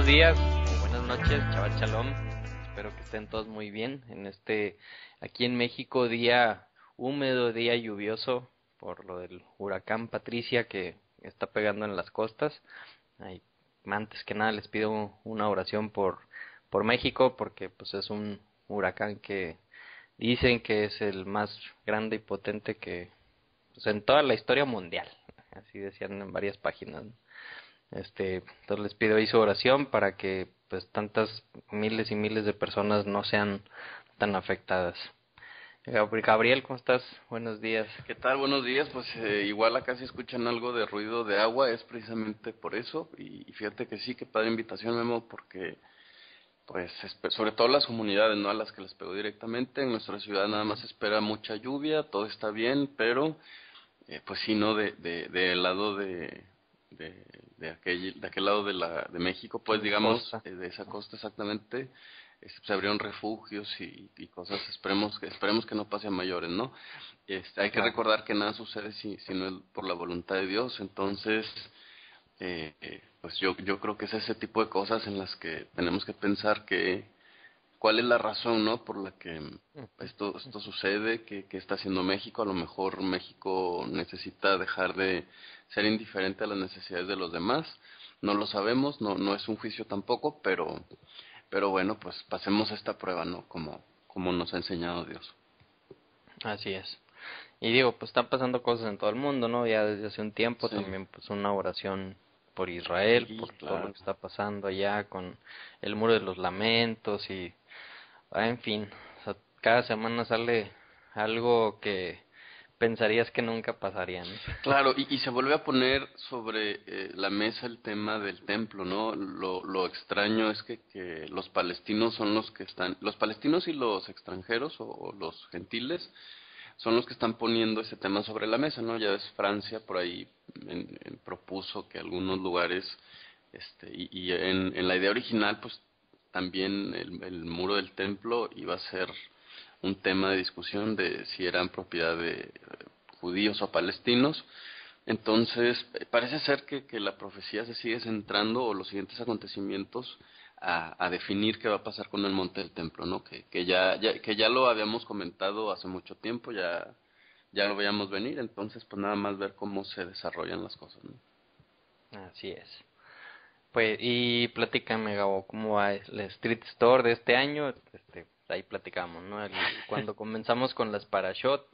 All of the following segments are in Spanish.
días o buenas noches, Chaval Shalom. Espero que estén todos muy bien en aquí en México, día húmedo, día lluvioso por lo del huracán Patricia que está pegando en las costas. Ay, antes que nada les pido una oración por México, porque pues es un huracán que dicen que es el más grande y potente que pues, en toda la historia mundial. Así decían en varias páginas, ¿no? Entonces les pido ahí su oración para que pues tantas miles y miles de personas no sean tan afectadas. Gabriel, ¿cómo estás? Buenos días. ¿Qué tal? Buenos días. Pues igual acá si escuchan algo de ruido de agua es precisamente por eso. Y fíjate que sí, qué padre invitación, Memo, porque pues sobre todo las comunidades, ¿no? A las que les pegó directamente. En nuestra ciudad nada más se espera mucha lluvia, todo está bien, pero pues sí, ¿no? Del lado de, de aquel lado de México, pues La digamos, costa. de esa costa exactamente, se abrieron refugios y cosas, esperemos que no pase a mayores, ¿no? Hay que Claro. recordar que nada sucede si no es por la voluntad de Dios. Entonces pues yo creo que es ese tipo de cosas en las que tenemos que pensar que cuál es la razón, ¿no? Por la que Ujú. esto sucede, que está haciendo México. A lo mejor México necesita dejar de ser indiferente a las necesidades de los demás. No lo sabemos, no es un juicio tampoco, pero bueno, pues pasemos esta prueba, ¿no? Como nos ha enseñado Dios. Así es. Y digo, pues están pasando cosas en todo el mundo, ¿no? Ya desde hace un tiempo Sí, también pues una oración por Israel, sí, por todo lo claro. que está pasando allá con el muro de los lamentos en fin, o sea, cada semana sale algo que pensarías que nunca pasaría, ¿no? Claro, y se vuelve a poner sobre la mesa el tema del templo, ¿no? Lo extraño es que los palestinos son los que están, los palestinos y los extranjeros o los gentiles son los que están poniendo ese tema sobre la mesa, ¿no? Ya ves, Francia por ahí propuso que algunos lugares, y en la idea original, pues también el muro del templo iba a ser un tema de discusión de si eran propiedad de judíos o palestinos. Entonces, parece ser que la profecía se sigue centrando, o los siguientes acontecimientos, a definir qué va a pasar con el monte del templo, ¿no? Que ya lo habíamos comentado hace mucho tiempo, ya lo veíamos venir. Entonces pues nada más ver cómo se desarrollan las cosas, ¿no? Así es. Pues, y platícame, Gabo, ¿cómo va el Street Store de este año? Ahí platicamos, ¿no? Cuando comenzamos con las Parashot,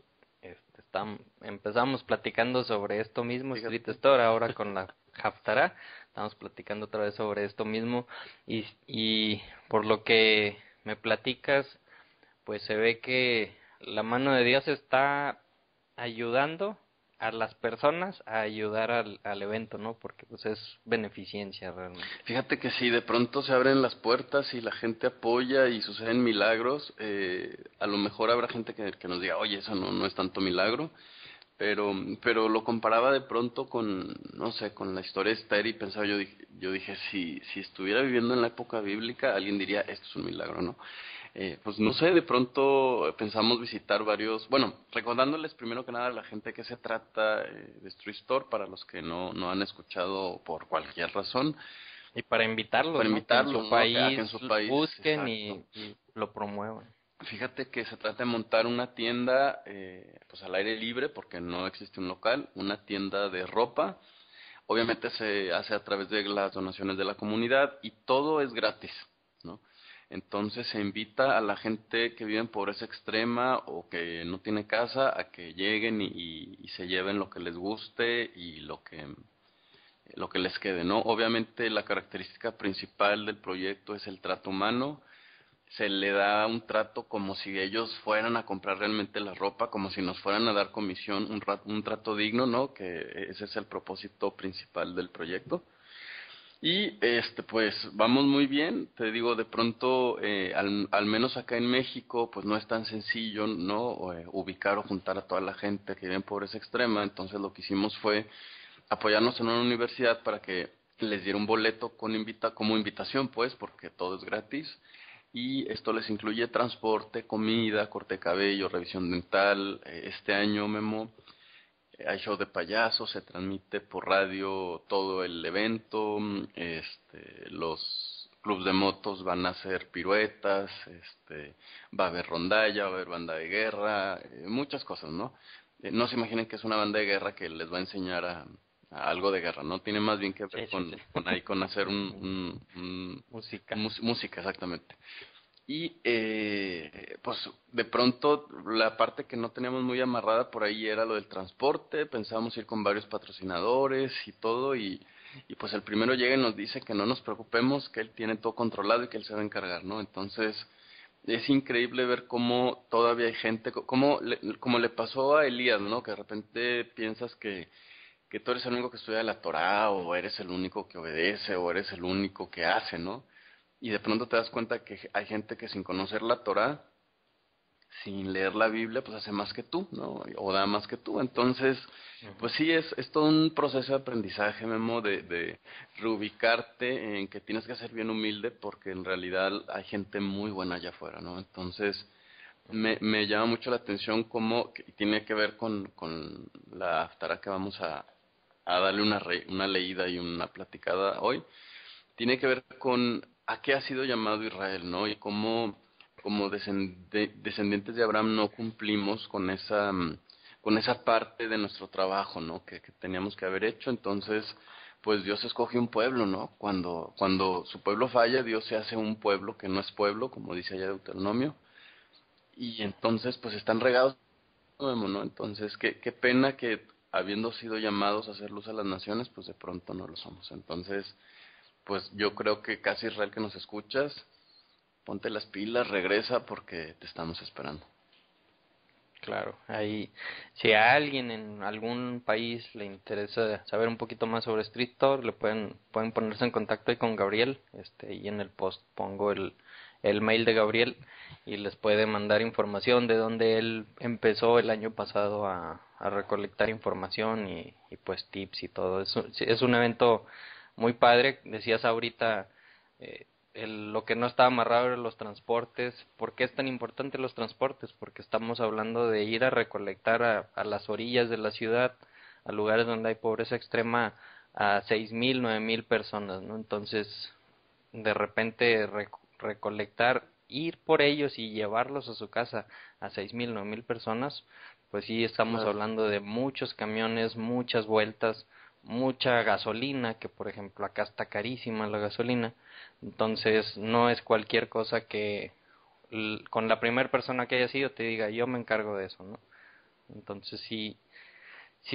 empezamos platicando sobre esto mismo, Street Fíjate. Store, ahora con la Haftarah, estamos platicando otra vez sobre esto mismo, y por lo que me platicas, pues se ve que la mano de Dios está ayudando a las personas a ayudar al evento, ¿no? Porque pues es beneficencia realmente. Fíjate que si de pronto se abren las puertas y la gente apoya y suceden milagros, a lo mejor habrá gente que nos diga, oye, eso no es tanto milagro. Pero lo comparaba de pronto con, no sé, con la historia de Esther, y pensaba, yo dije, si estuviera viviendo en la época bíblica, alguien diría, esto es un milagro, ¿no? Pues no sé, de pronto pensamos visitar varios, bueno, recordándoles primero que nada a la gente que se trata de Street Store, para los que no han escuchado por cualquier razón, Y para invitarlos, para ¿no? Que en invitarlos, su ¿no? A que país en su país, busquen exacto. y lo promuevan. Fíjate que se trata de montar una tienda, pues al aire libre, porque no existe un local, una tienda de ropa. Obviamente se hace a través de las donaciones de la comunidad y todo es gratis, ¿no? Entonces se invita a la gente que vive en pobreza extrema o que no tiene casa a que lleguen y se lleven lo que les guste y lo que les quede, ¿no? Obviamente la característica principal del proyecto es el trato humano. Se le da un trato como si ellos fueran a comprar realmente la ropa, como si nos fueran a dar comisión, un trato digno, ¿no? Que ese es el propósito principal del proyecto. Y pues vamos muy bien. Te digo, de pronto, al menos acá en México, pues no es tan sencillo, ¿no? Ubicar o juntar a toda la gente que vive en pobreza extrema. Entonces lo que hicimos fue apoyarnos en una universidad para que les diera un boleto como invitación, pues, porque todo es gratis. Y esto les incluye transporte, comida, corte de cabello, revisión dental. Este año, Memo, hay show de payasos, se transmite por radio todo el evento. clubs de motos van a hacer piruetas, va a haber rondalla, va a haber banda de guerra, muchas cosas, ¿no? No se imaginen que es una banda de guerra que les va a enseñar a algo de guerra, ¿no? Tiene más bien que ver Sí, sí, sí. con hacer Música. música, exactamente. Y pues de pronto la parte que no teníamos muy amarrada por ahí era lo del transporte, pensábamos ir con varios patrocinadores y todo, y pues el primero llega y nos dice que no nos preocupemos, que él tiene todo controlado y que él se va a encargar, ¿no? Entonces es increíble ver cómo todavía hay gente, como le pasó a Elías, ¿no? Que de repente piensas que tú eres el único que estudia la Torá, o eres el único que obedece, o eres el único que hace, ¿no? Y de pronto te das cuenta que hay gente que sin conocer la Torá, sin leer la Biblia, pues hace más que tú, ¿no? O da más que tú. Entonces, Ujú. pues sí, es todo un proceso de aprendizaje, Memo, de reubicarte en que tienes que ser bien humilde porque en realidad hay gente muy buena allá afuera, ¿no? Entonces, Ujú. me llama mucho la atención cómo que tiene que ver con la Haftará que vamos a darle una leída y una platicada hoy. Tiene que ver con a qué ha sido llamado Israel, ¿no? Y cómo como descendientes de Abraham no cumplimos con esa parte de nuestro trabajo, ¿no? Que teníamos que haber hecho. Entonces, pues Dios escoge un pueblo, ¿no? Cuando su pueblo falla, Dios se hace un pueblo que no es pueblo, como dice allá Deuteronomio, y entonces pues están regados, ¿no? Entonces, qué pena que habiendo sido llamados a hacer luz a las naciones, pues de pronto no lo somos. Entonces, pues yo creo que casi Israel que nos escuchas, ponte las pilas, regresa porque te estamos esperando. Claro, ahí, si a alguien en algún país le interesa saber un poquito más sobre Street Tour, pueden ponerse en contacto ahí con Gabriel, y en el post pongo el mail de Gabriel y les puede mandar información de dónde él empezó el año pasado a recolectar información y pues tips y todo. Es un evento muy padre, decías ahorita, eh, lo que no está amarrado eran los transportes. ¿Por qué es tan importante los transportes? Porque estamos hablando de ir a recolectar a las orillas de la ciudad, a lugares donde hay pobreza extrema, a 6,000, 9,000 personas, ¿no? Entonces, de repente recolectar, ir por ellos y llevarlos a su casa a 6,000, 9,000 personas, pues sí estamos Claro. hablando de muchos camiones, muchas vueltas, mucha gasolina, que por ejemplo acá está carísima la gasolina, entonces no es cualquier cosa que con la primera persona que haya sido te diga yo me encargo de eso, ¿no? Entonces sí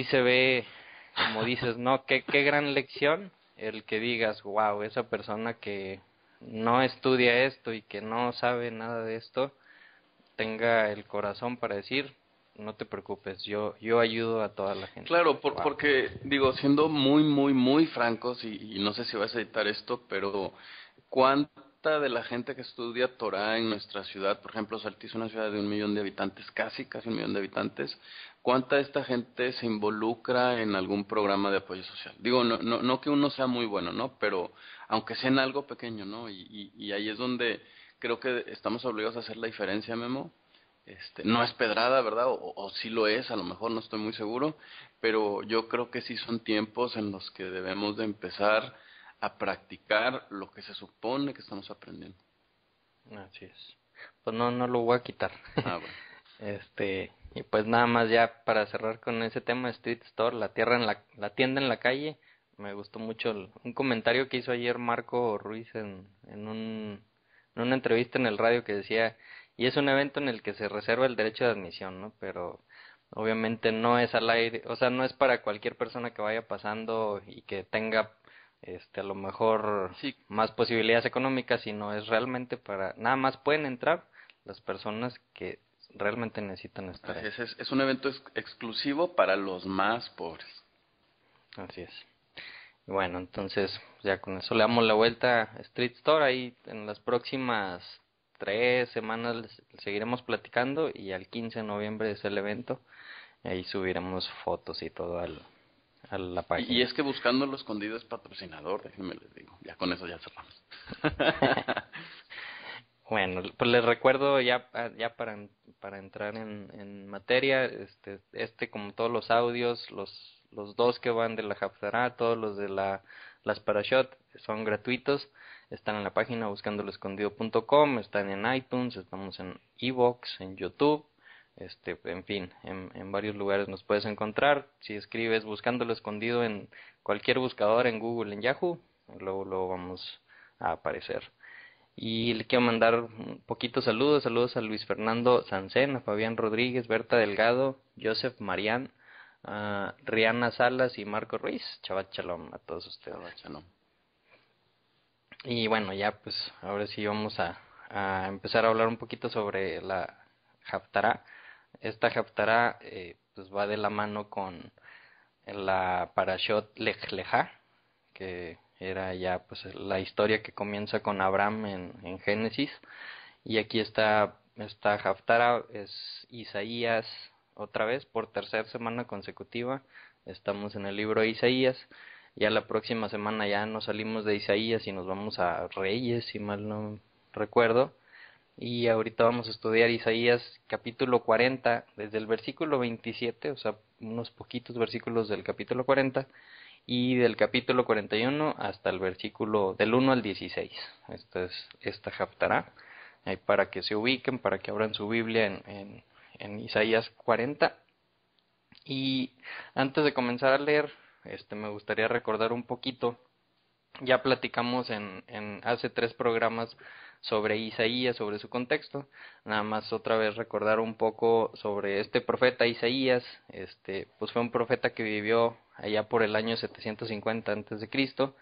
se ve, como dices, ¿no? Qué gran lección el que digas, wow, esa persona que no estudia esto y que no sabe nada de esto, tenga el corazón para decir, no te preocupes, yo ayudo a toda la gente. Claro, Wow. porque digo, siendo muy francos, y no sé si vas a editar esto, pero ¿cuánta de la gente que estudia Torah en nuestra ciudad, por ejemplo, Saltillo es una ciudad de 1 millón de habitantes, casi 1 millón de habitantes, cuánta de esta gente se involucra en algún programa de apoyo social? Digo, no que uno sea muy bueno, ¿no? Pero aunque sea en algo pequeño, ¿no? Y ahí es donde creo que estamos obligados a hacer la diferencia, Memo. No es pedrada, ¿verdad? O sí lo es, a lo mejor no estoy muy seguro, pero yo creo que sí son tiempos en los que debemos de empezar a practicar lo que se supone que estamos aprendiendo. Así es. Pues no lo voy a quitar. Ah, bueno. Y pues nada más ya para cerrar con ese tema de Street Store, la tienda en la calle, me gustó mucho un comentario que hizo ayer Marco Ruiz en una entrevista en el radio que decía, y es un evento en el que se reserva el derecho de admisión, ¿no? Pero obviamente no es al aire, o sea, no es para cualquier persona que vaya pasando y que tenga a lo mejor Sí, más posibilidades económicas, sino es realmente para, nada más pueden entrar las personas que realmente necesitan estar así ahí. es un evento exclusivo para los más pobres. Así es. Y bueno, entonces ya con eso le damos la vuelta a Street Store. Ahí en las próximas 3 semanas seguiremos platicando y al 15 de noviembre es el evento. Ahí subiremos fotos y todo a la Y página. es que buscándolo escondido es patrocinador, déjenme les digo. Ya con eso ya cerramos. Bueno, pues les recuerdo ya para entrar en materia, como todos los audios, los dos que van de la Haftarah, todos los de las Parashot son gratuitos. están en la página buscandoelescondido.com, están en iTunes, estamos en iVoox, en YouTube, en fin, en varios lugares nos puedes encontrar. Si escribes Buscando lo Escondido en cualquier buscador, en Google, en Yahoo, luego vamos a aparecer. Y le quiero mandar un poquito saludos a Luis Fernando Sancén, a Fabián Rodríguez, Berta Delgado, Joseph Marián, a Rihanna Salas y Marco Ruiz. Shabbat Shalom a todos ustedes. Shabbat Shalom. Y bueno, ya pues ahora sí vamos a empezar a hablar un poquito sobre la Haftará. Esta Haftará pues va de la mano con la Parashot Lech Lechá, que era ya pues la historia que comienza con Abraham en Génesis. Y aquí esta Haftará es Isaías otra vez por tercera semana consecutiva. Estamos en el libro de Isaías. Ya la próxima semana ya nos salimos de Isaías y nos vamos a Reyes, si mal no recuerdo. Y ahorita vamos a estudiar Isaías capítulo 40, desde el versículo 27, o sea, unos poquitos versículos del capítulo 40, y del capítulo 41 hasta el versículo del 1 al 16. Esta Haftará, ahí para que se ubiquen, para que abran su Biblia en Isaías 40. Y antes de comenzar a leer, me gustaría recordar un poquito. Ya platicamos en hace 3 programas sobre Isaías, sobre su contexto. Nada más otra vez recordar un poco sobre este profeta Isaías. Pues fue un profeta que vivió allá por el año 750 antes de Cristo.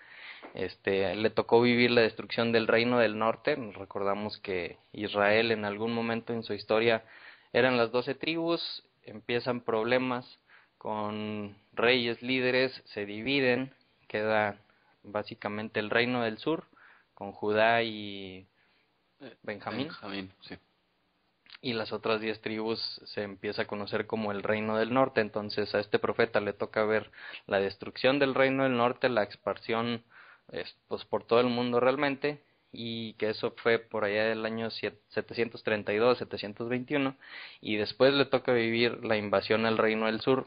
Le tocó vivir la destrucción del reino del norte. Nos recordamos que Israel en algún momento en su historia eran las 12 tribus, empiezan problemas con reyes, líderes, se dividen, queda básicamente el reino del sur con Judá y Benjamín, Sí. y las otras 10 tribus se empieza a conocer como el reino del norte. Entonces a este profeta le toca ver la destrucción del reino del norte, la expansión pues por todo el mundo realmente, y que eso fue por allá del año 732, 721, y después le toca vivir la invasión al reino del sur,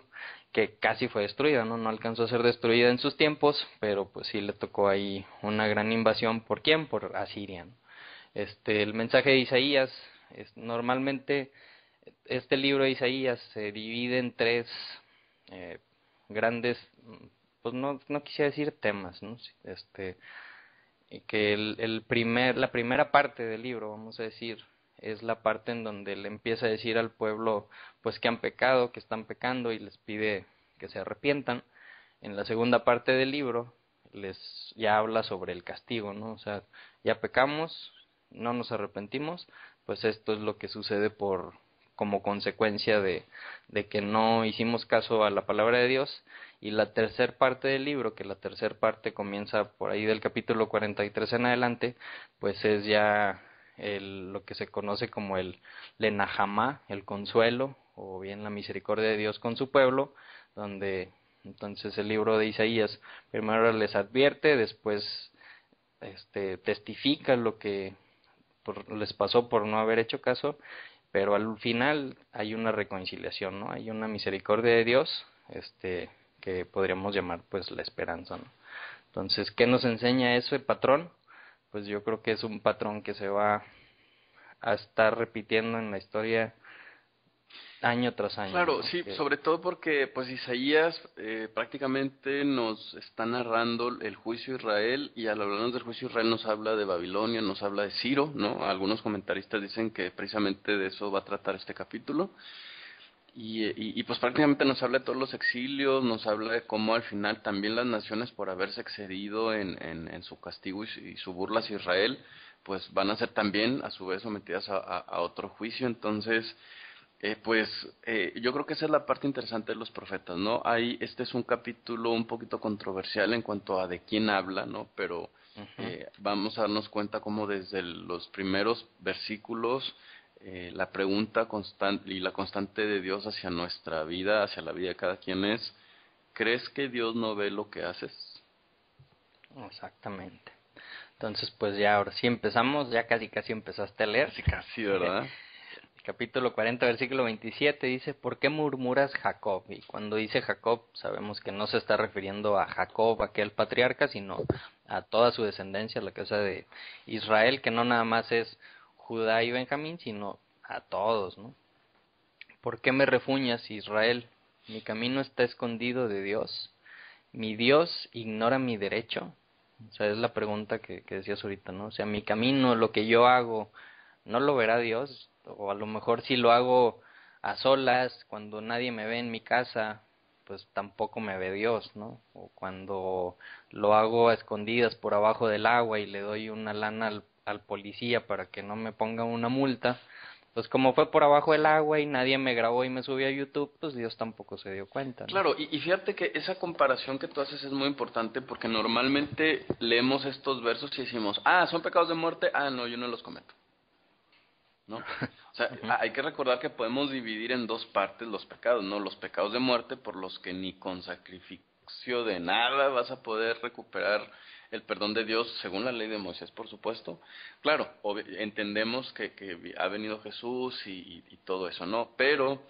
que casi fue destruida, no alcanzó a ser destruida en sus tiempos, pero pues sí le tocó ahí una gran invasión. ¿Por quién? Por Asiria, ¿no? El mensaje de Isaías normalmente este libro de Isaías se divide en 3 grandes, pues no quisiera decir temas, ¿no? Y que la primera parte del libro, vamos a decir, es la parte en donde le empieza a decir al pueblo pues que han pecado, que están pecando, y les pide que se arrepientan. En la segunda parte del libro ya habla sobre el castigo, ¿no? O sea, ya pecamos, no nos arrepentimos, pues esto es lo que sucede como consecuencia de que no hicimos caso a la palabra de Dios. Y la tercera parte del libro, que la tercera parte comienza por ahí del capítulo 43 en adelante, pues es ya lo que se conoce como el Lenajamá, el consuelo, o bien la misericordia de Dios con su pueblo, donde entonces el libro de Isaías primero les advierte, después testifica lo que les pasó por no haber hecho caso, pero al final hay una reconciliación, ¿no? Hay una misericordia de Dios, que podríamos llamar pues la esperanza, ¿no? Entonces, ¿qué nos enseña ese patrón? Pues yo creo que es un patrón que se va a estar repitiendo en la historia año tras año. Claro, ¿no? sí, sobre todo porque pues Isaías prácticamente nos está narrando el juicio de Israel, y al hablarnos del juicio de Israel nos habla de Babilonia, nos habla de Ciro, ¿no? Algunos comentaristas dicen que precisamente de eso va a tratar este capítulo. Y pues prácticamente nos habla de todos los exilios, nos habla de cómo al final también las naciones, por haberse excedido en su castigo y su burla hacia Israel, pues van a ser también a su vez sometidas a otro juicio. Entonces yo creo que esa es la parte interesante de los profetas, ¿no? Este es un capítulo un poquito controversial en cuanto a de quién habla, ¿no? Pero vamos a darnos cuenta cómo desde los primeros versículos la pregunta constante y la constante de Dios hacia nuestra vida, hacia la vida de cada quien es: ¿crees que Dios no ve lo que haces? Exactamente. Entonces, pues ya ahora sí empezamos, ya casi empezaste a leer. Casi, ¿verdad? Capítulo 40, versículo 27 dice: ¿por qué murmuras, Jacob? Y cuando dice Jacob, sabemos que no se está refiriendo a Jacob, aquel patriarca, sino a toda su descendencia, la casa de Israel, que no nada más es Judá y Benjamín, sino a todos, ¿no? ¿Por qué me refuñas, Israel? Mi camino está escondido de Dios. ¿Mi Dios ignora mi derecho? O sea, es la pregunta que decías ahorita, ¿no? O sea, mi camino, lo que yo hago, ¿no lo verá Dios? O a lo mejor si lo hago a solas, cuando nadie me ve en mi casa, pues tampoco me ve Dios, ¿no? O cuando lo hago a escondidas por abajo del agua y le doy una lana al policía para que no me ponga una multa, pues como fue por abajo del agua y nadie me grabó y me subió a YouTube, pues Dios tampoco se dio cuenta, ¿no? Claro, y fíjate que esa comparación que tú haces es muy importante porque normalmente leemos estos versos y decimos, ah, son pecados de muerte, ah, no, yo no los cometo, ¿no? O sea, Ujú. hay que recordar que podemos dividir en dos partes los pecados, ¿no? Los pecados de muerte por los que ni con sacrificio de nada vas a poder recuperar el perdón de Dios según la ley de Moisés, por supuesto. Claro, entendemos que ha venido Jesús y todo eso, ¿no? Pero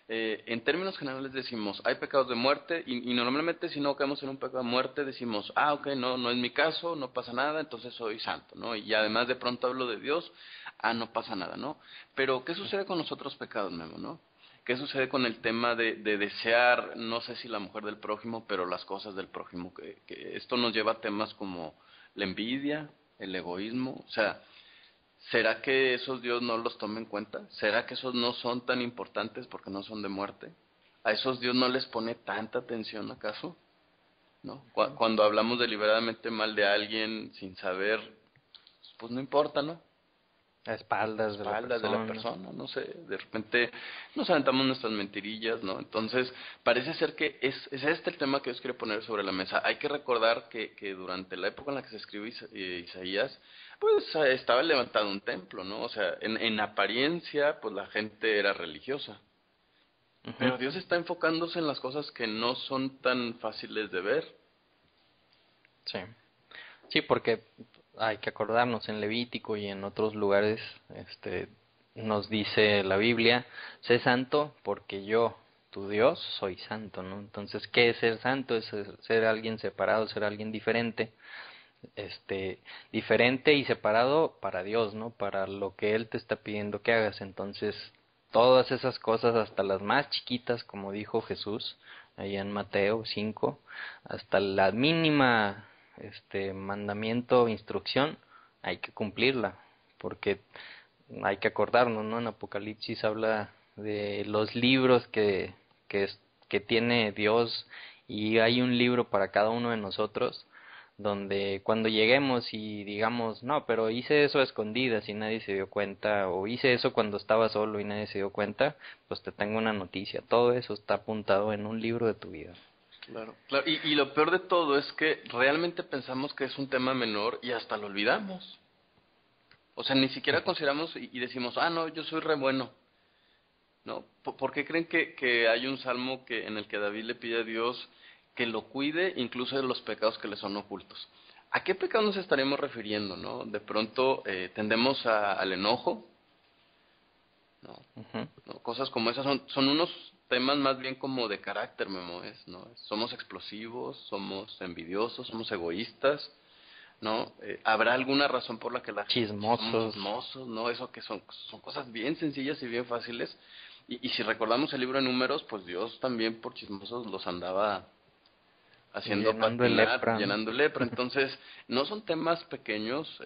en términos generales decimos, hay pecados de muerte y normalmente si no caemos en un pecado de muerte decimos, ah, ok, no, no es mi caso, no pasa nada, entonces soy santo, ¿no? Y además de pronto hablo de Dios, ah, no pasa nada, ¿no? Pero, ¿qué sucede con los otros pecados, Memo, no? ¿Qué sucede con el tema de desear, no sé si la mujer del prójimo, pero las cosas del prójimo? Que esto nos lleva a temas como la envidia, el egoísmo, o sea, ¿será que esos Dios no los toma en cuenta? ¿Será que esos no son tan importantes porque no son de muerte? ¿A esos Dios no les pone tanta atención acaso? ¿No? Cuando hablamos deliberadamente mal de alguien sin saber, pues no importa, ¿no? A espaldas de la Espaldas de la persona. persona, no sé, de repente nos aventamos nuestras mentirillas, ¿no? Entonces, parece ser que es este el tema que Dios quiere poner sobre la mesa. Hay que recordar que durante la época en la que se escribió Isaías, pues estaba levantado un templo, ¿no? O sea, en apariencia, pues la gente era religiosa. Ujú. Pero Dios está enfocándose en las cosas que no son tan fáciles de ver. Sí. Sí, porque hay que acordarnos en Levítico y en otros lugares, nos dice la Biblia, sé santo porque yo, tu Dios, soy santo, ¿no? Entonces, ¿qué es ser santo? Es ser alguien separado, ser alguien diferente, diferente y separado para Dios, ¿no? Para lo que Él te está pidiendo que hagas. Entonces, todas esas cosas, hasta las más chiquitas, como dijo Jesús, allá en Mateo 5, hasta la mínima, mandamiento o instrucción, hay que cumplirla, porque hay que acordarnos, ¿no? En Apocalipsis habla de los libros que tiene Dios, y hay un libro para cada uno de nosotros, donde cuando lleguemos y digamos, no, pero hice eso a escondidas y nadie se dio cuenta, o hice eso cuando estaba solo y nadie se dio cuenta, pues te tengo una noticia, todo eso está apuntado en un libro de tu vida. Claro, claro. Y lo peor de todo es que realmente pensamos que es un tema menor y hasta lo olvidamos. O sea, ni siquiera consideramos y decimos, ah, no, yo soy re bueno. ¿No? ¿Por qué creen que hay un salmo en el que David le pide a Dios que lo cuide incluso de los pecados que le son ocultos? ¿A qué pecados nos estaremos refiriendo, no? De pronto tendemos al enojo, ¿no? Ujú. ¿No? Cosas como esas son unos temas más bien como de carácter, Memo, ¿no? Somos explosivos, somos envidiosos, somos egoístas, ¿no? ¿Habrá alguna razón por la que somos Chismosos. chismosos, ¿no? Eso que son cosas bien sencillas y bien fáciles. Y si recordamos el libro de Números, pues Dios también por chismosos los andaba haciendo Llenando de patinar, lepra, ¿no? llenando lepra. Entonces, no son temas pequeños,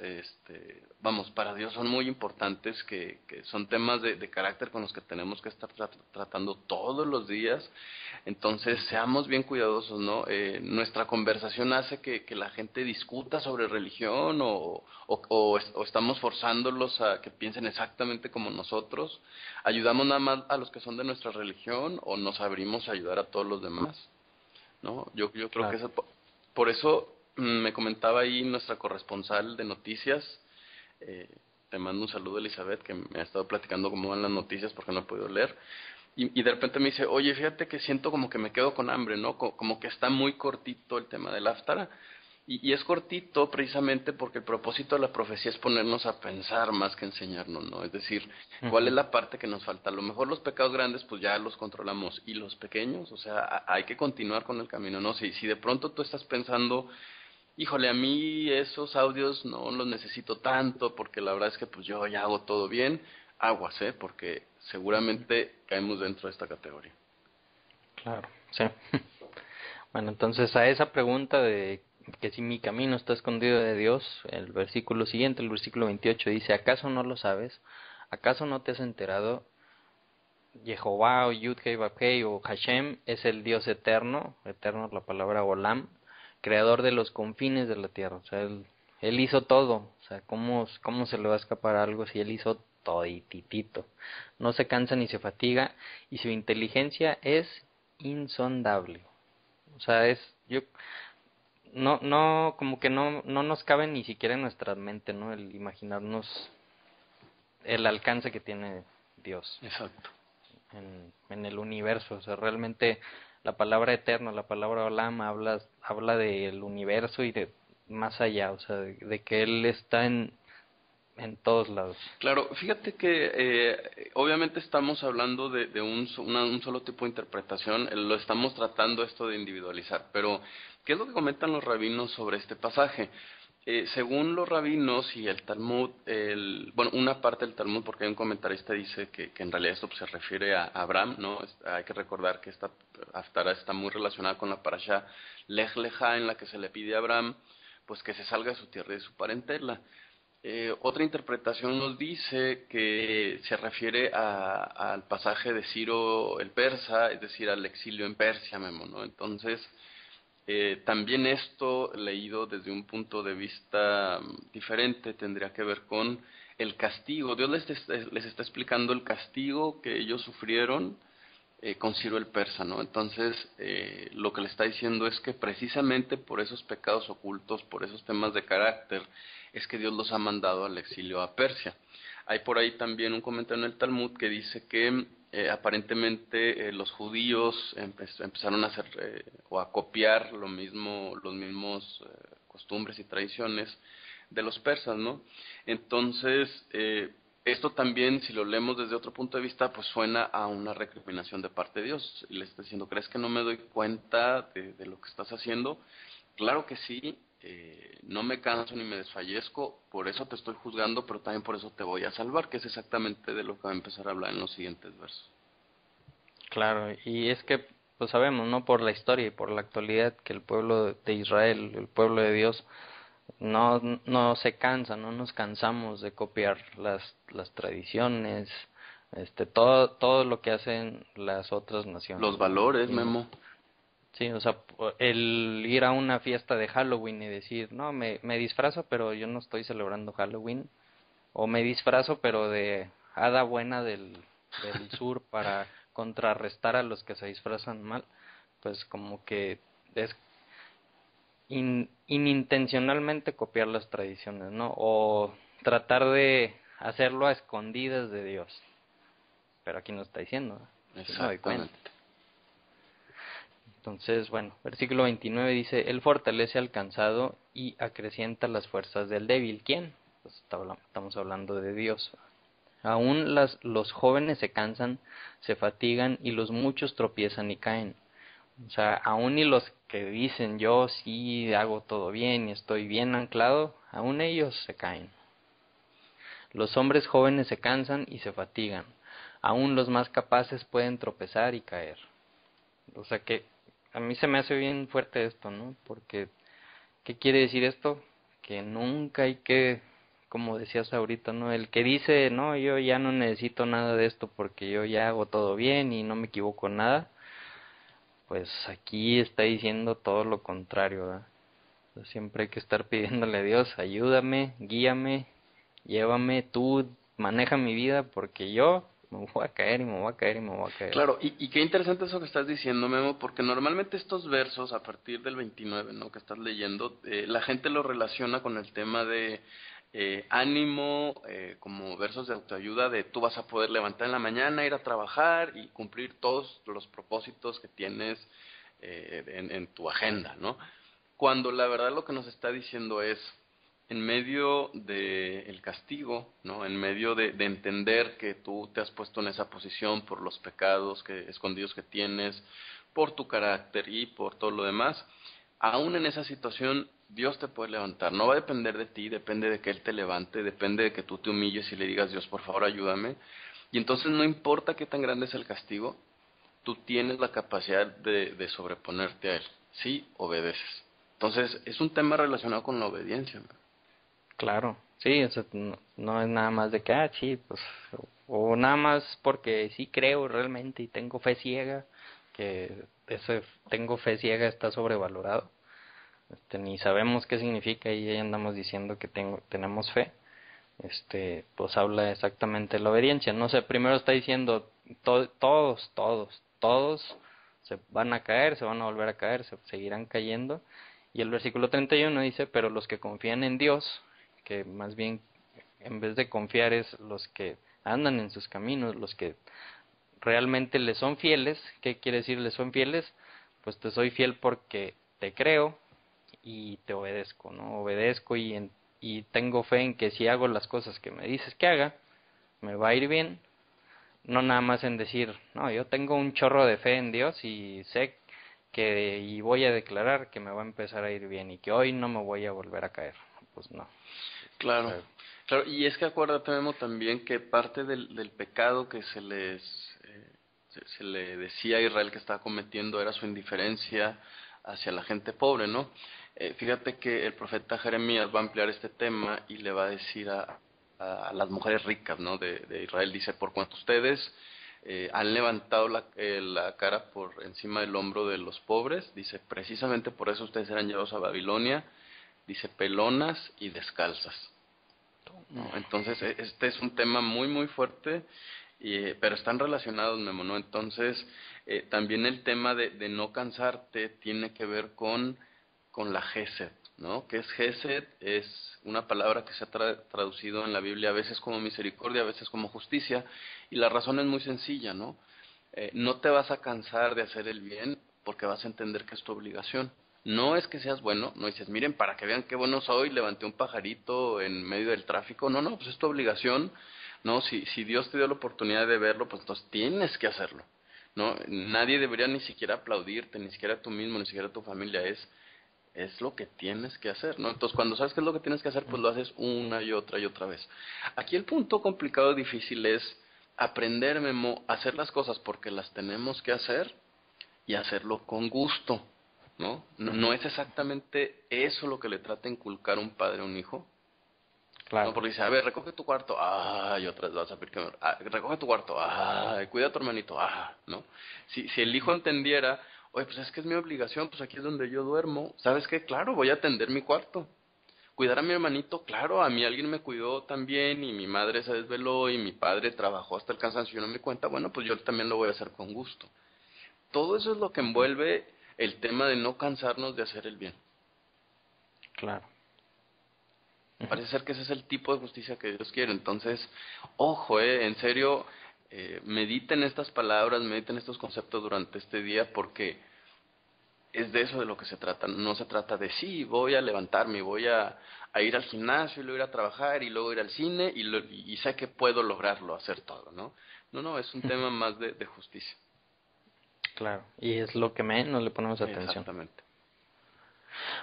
vamos, para Dios son muy importantes, que son temas de carácter con los que tenemos que estar tratando todos los días. Entonces, seamos bien cuidadosos, ¿no? Nuestra conversación hace que la gente discuta sobre religión o estamos forzándolos a que piensen exactamente como nosotros. ¿Ayudamos nada más a los que son de nuestra religión o nos abrimos a ayudar a todos los demás? ¿No? Yo creo que Claro. eso, por eso me comentaba ahí nuestra corresponsal de noticias, eh, te mando un saludo, Elizabeth, que me ha estado platicando cómo van las noticias porque no he podido leer, y de repente me dice, oye, fíjate que siento como que me quedo con hambre, ¿no? Como que está muy cortito el tema del Aftara, y es cortito precisamente porque el propósito de la profecía es ponernos a pensar más que enseñarnos, ¿no? Es decir, ¿cuál es Ujú. la parte que nos falta? A lo mejor los pecados grandes pues ya los controlamos, y los pequeños, o sea, hay que continuar con el camino, ¿no? Si de pronto tú estás pensando híjole, a mí esos audios no los necesito tanto porque la verdad es que pues yo ya hago todo bien, aguas, porque seguramente caemos dentro de esta categoría. Claro, sí. Bueno, entonces a esa pregunta de que si mi camino está escondido de Dios, el versículo siguiente, el versículo 28 dice, ¿acaso no lo sabes? ¿Acaso no te has enterado? Jehová o Yud-Heh Vav-Heh o Hashem es el Dios eterno, eterno es la palabra Olam, creador de los confines de la tierra. O sea, él hizo todo. O sea, ¿cómo se le va a escapar algo si él hizo todititito? No se cansa ni se fatiga y su inteligencia es insondable. O sea, como que no nos cabe ni siquiera en nuestra mente, ¿no? El imaginarnos el alcance que tiene Dios Exacto. en el universo. O sea, realmente la palabra eterno, la palabra Olam habla del universo y de más allá, o sea, de que Él está en todos lados. Claro, fíjate que obviamente estamos hablando de un solo tipo de interpretación, lo estamos tratando esto de individualizar, pero ¿qué es lo que comentan los rabinos sobre este pasaje? Según los rabinos y el Talmud, bueno, una parte del Talmud, porque hay un comentarista dice que en realidad esto pues, se refiere a Abraham, ¿no? Hay que recordar que esta Haftarah está muy relacionada con la parashá Lech Lecha, en la que se le pide a Abraham pues que se salga de su tierra y de su parentela. Otra interpretación nos dice que se refiere al pasaje de Ciro el persa, es decir, al exilio en Persia, Memo, ¿no? Entonces, también esto, leído desde un punto de vista diferente, tendría que ver con el castigo. Dios les está explicando el castigo que ellos sufrieron con Ciro el persa, ¿no? Entonces, lo que le está diciendo es que precisamente por esos pecados ocultos, por esos temas de carácter, es que Dios los ha mandado al exilio a Persia. Hay por ahí también un comentario en el Talmud que dice que aparentemente los judíos empezaron a hacer o a copiar los mismos costumbres y tradiciones de los persas, ¿no? Entonces, esto también, si lo leemos desde otro punto de vista, pues suena a una recriminación de parte de Dios. Y le está diciendo, ¿crees que no me doy cuenta de lo que estás haciendo? Claro que sí, no me canso ni me desfallezco, por eso te estoy juzgando, pero también por eso te voy a salvar, que es exactamente de lo que va a empezar a hablar en los siguientes versos. Claro, y es que pues sabemos, ¿no? Por la historia y por la actualidad que el pueblo de Israel, el pueblo de Dios, no se cansa, no nos cansamos de copiar las tradiciones, todo lo que hacen las otras naciones, Los ¿no? valores, Y Memo. sí, o sea, el ir a una fiesta de Halloween y decir, no, me disfrazo, pero yo no estoy celebrando Halloween, o me disfrazo, pero de hada buena del sur para contrarrestar a los que se disfrazan mal, pues como que es inintencionalmente copiar las tradiciones, ¿no? O tratar de hacerlo a escondidas de Dios. Pero aquí no está diciendo, ¿no? Yo me doy cuenta. Exactamente. Entonces, bueno, versículo 29 dice, Él fortalece al cansado y acrecienta las fuerzas del débil. ¿Quién? Pues estamos hablando de Dios. Aún los jóvenes se cansan, se fatigan y los muchos tropiezan y caen. O sea, aún y los que dicen yo sí hago todo bien y estoy bien anclado, aún ellos se caen. Los hombres jóvenes se cansan y se fatigan. Aún los más capaces pueden tropezar y caer. O sea que a mí se me hace bien fuerte esto, ¿no? Porque, ¿qué quiere decir esto? Que nunca hay que, como decías ahorita, ¿no? El que dice, no, yo ya no necesito nada de esto porque yo ya hago todo bien y no me equivoco en nada, pues aquí está diciendo todo lo contrario, ¿verdad? Siempre hay que estar pidiéndole a Dios, ayúdame, guíame, llévame, tú maneja mi vida porque yo me voy a caer y me voy a caer y me voy a caer. Claro, y qué interesante eso que estás diciendo, Memo, porque normalmente estos versos, a partir del 29, ¿no? que estás leyendo, la gente lo relaciona con el tema de ánimo, como versos de autoayuda, de tú vas a poder levantar en la mañana, ir a trabajar y cumplir todos los propósitos que tienes en tu agenda, ¿no? Cuando la verdad lo que nos está diciendo es, en medio del castigo, ¿no? En medio de entender que tú te has puesto en esa posición por los pecados escondidos que tienes, por tu carácter y por todo lo demás, aún en esa situación Dios te puede levantar. No va a depender de ti, depende de que Él te levante, depende de que tú te humilles y le digas, Dios, por favor, ayúdame. Y entonces no importa qué tan grande es el castigo, tú tienes la capacidad de sobreponerte a Él. Sí, obedeces. Entonces, es un tema relacionado con la obediencia, ¿no? Claro, sí, eso no es nada más de que, sí, pues, o nada más porque sí creo realmente y tengo fe ciega, que ese tengo fe ciega está sobrevalorado. Ni sabemos qué significa y ya andamos diciendo que tenemos fe. Pues habla exactamente de la obediencia. No sé, primero está diciendo todos se van a caer, se van a volver a caer, se seguirán cayendo. Y el versículo 31 dice, pero los que confían en Dios, que más bien en vez de confiar es los que andan en sus caminos, los que realmente le son fieles. ¿Qué quiere decir le son fieles? Pues te soy fiel porque te creo y te obedezco, ¿no? Obedezco y tengo fe en que si hago las cosas que me dices que haga, me va a ir bien. No nada más en decir, no, yo tengo un chorro de fe en Dios y sé que y voy a declarar que me va a empezar a ir bien y que hoy no me voy a volver a caer. Pues no. O Claro, sea, claro, y es que acuérdate, Memo, también que parte del pecado que se le decía a Israel que estaba cometiendo era su indiferencia hacia la gente pobre, ¿no? Fíjate que el profeta Jeremías va a ampliar este tema y le va a decir a las mujeres ricas, ¿no? De Israel, dice, por cuanto ustedes han levantado la cara por encima del hombro de los pobres, dice, precisamente por eso ustedes serán llevados a Babilonia, dice, pelonas y descalzas. ¿No? Entonces, este es un tema muy, muy fuerte, pero están relacionados, Memo, ¿no? Entonces, también el tema de no cansarte tiene que ver con la Gesed, ¿no? ¿Qué es Gesed? Es una palabra que se ha traducido en la Biblia a veces como misericordia, a veces como justicia, y la razón es muy sencilla, ¿no? No te vas a cansar de hacer el bien porque vas a entender que es tu obligación. No es que seas bueno, no dices, miren, para que vean qué bueno soy, levanté un pajarito en medio del tráfico. No, no, pues es tu obligación, ¿no? Si Dios te dio la oportunidad de verlo, pues entonces tienes que hacerlo, ¿no? Nadie debería ni siquiera aplaudirte, ni siquiera tú mismo, ni siquiera tu familia, es lo que tienes que hacer, ¿no? Entonces, cuando sabes qué es lo que tienes que hacer, pues lo haces una y otra vez. Aquí el punto complicado, difícil es aprender, Memo, a hacer las cosas porque las tenemos que hacer y hacerlo con gusto, ¿no? No es exactamente eso lo que le trata de inculcar un padre a un hijo, ¿no? claro. Porque dice, a ver, recoge tu cuarto, y otra vez vas a pedir que recoge tu cuarto, cuida a tu hermanito, ¿no? Si el hijo entendiera, oye, pues es que es mi obligación, pues aquí es donde yo duermo, ¿sabes qué? Claro, voy a atender mi cuarto. Cuidar a mi hermanito, claro, a mí alguien me cuidó también y mi madre se desveló y mi padre trabajó hasta el cansancio y yo no me cuenta, bueno, pues yo también lo voy a hacer con gusto. Todo eso es lo que envuelve el tema de no cansarnos de hacer el bien. Claro. Parece ser que ese es el tipo de justicia que Dios quiere. Entonces, ojo, en serio, mediten estas palabras, mediten estos conceptos durante este día porque es de eso de lo que se trata. No se trata de sí, voy a levantarme, voy a ir al gimnasio y luego ir a trabajar y luego ir al cine y sé que puedo lograrlo, hacer todo, ¿no? No, no, es un tema más de justicia. Claro. Y es lo que menos le ponemos atención. Exactamente.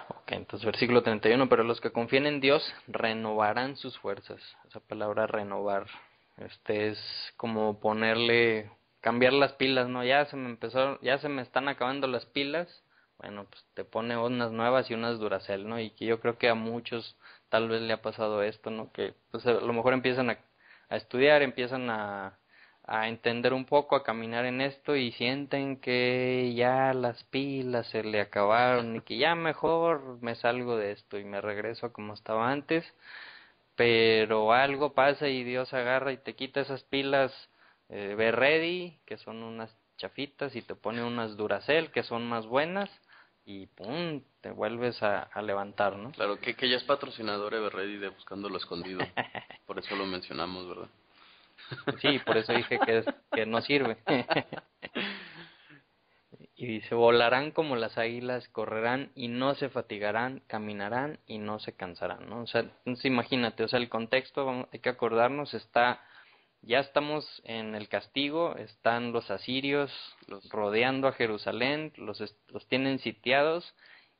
Ok, entonces versículo 31, pero los que confían en Dios renovarán sus fuerzas. Esa palabra renovar, es como ponerle, cambiar las pilas, ¿no? Ya se me están acabando las pilas. Bueno, pues te pone unas nuevas y unas Duracell, ¿no? Y que yo creo que a muchos tal vez le ha pasado esto, ¿no? Que pues a lo mejor empiezan a estudiar, empiezan a entender un poco, a caminar en esto y sienten que ya las pilas se le acabaron y que ya mejor me salgo de esto y me regreso a como estaba antes, pero algo pasa y Dios agarra y te quita esas pilas Be Ready, que son unas chafitas, y te pone unas Duracell, que son más buenas, y pum, te vuelves a levantar, ¿no? Claro, que ya es patrocinador Everready de Buscando lo Escondido. Por eso lo mencionamos, ¿verdad? Sí, por eso dije que no sirve. Y dice, volarán como las águilas, correrán y no se fatigarán, caminarán y no se cansarán, ¿no? O sea, entonces imagínate, o sea, el contexto, hay que acordarnos, ya estamos en el castigo, están los asirios Los, rodeando a Jerusalén, los tienen sitiados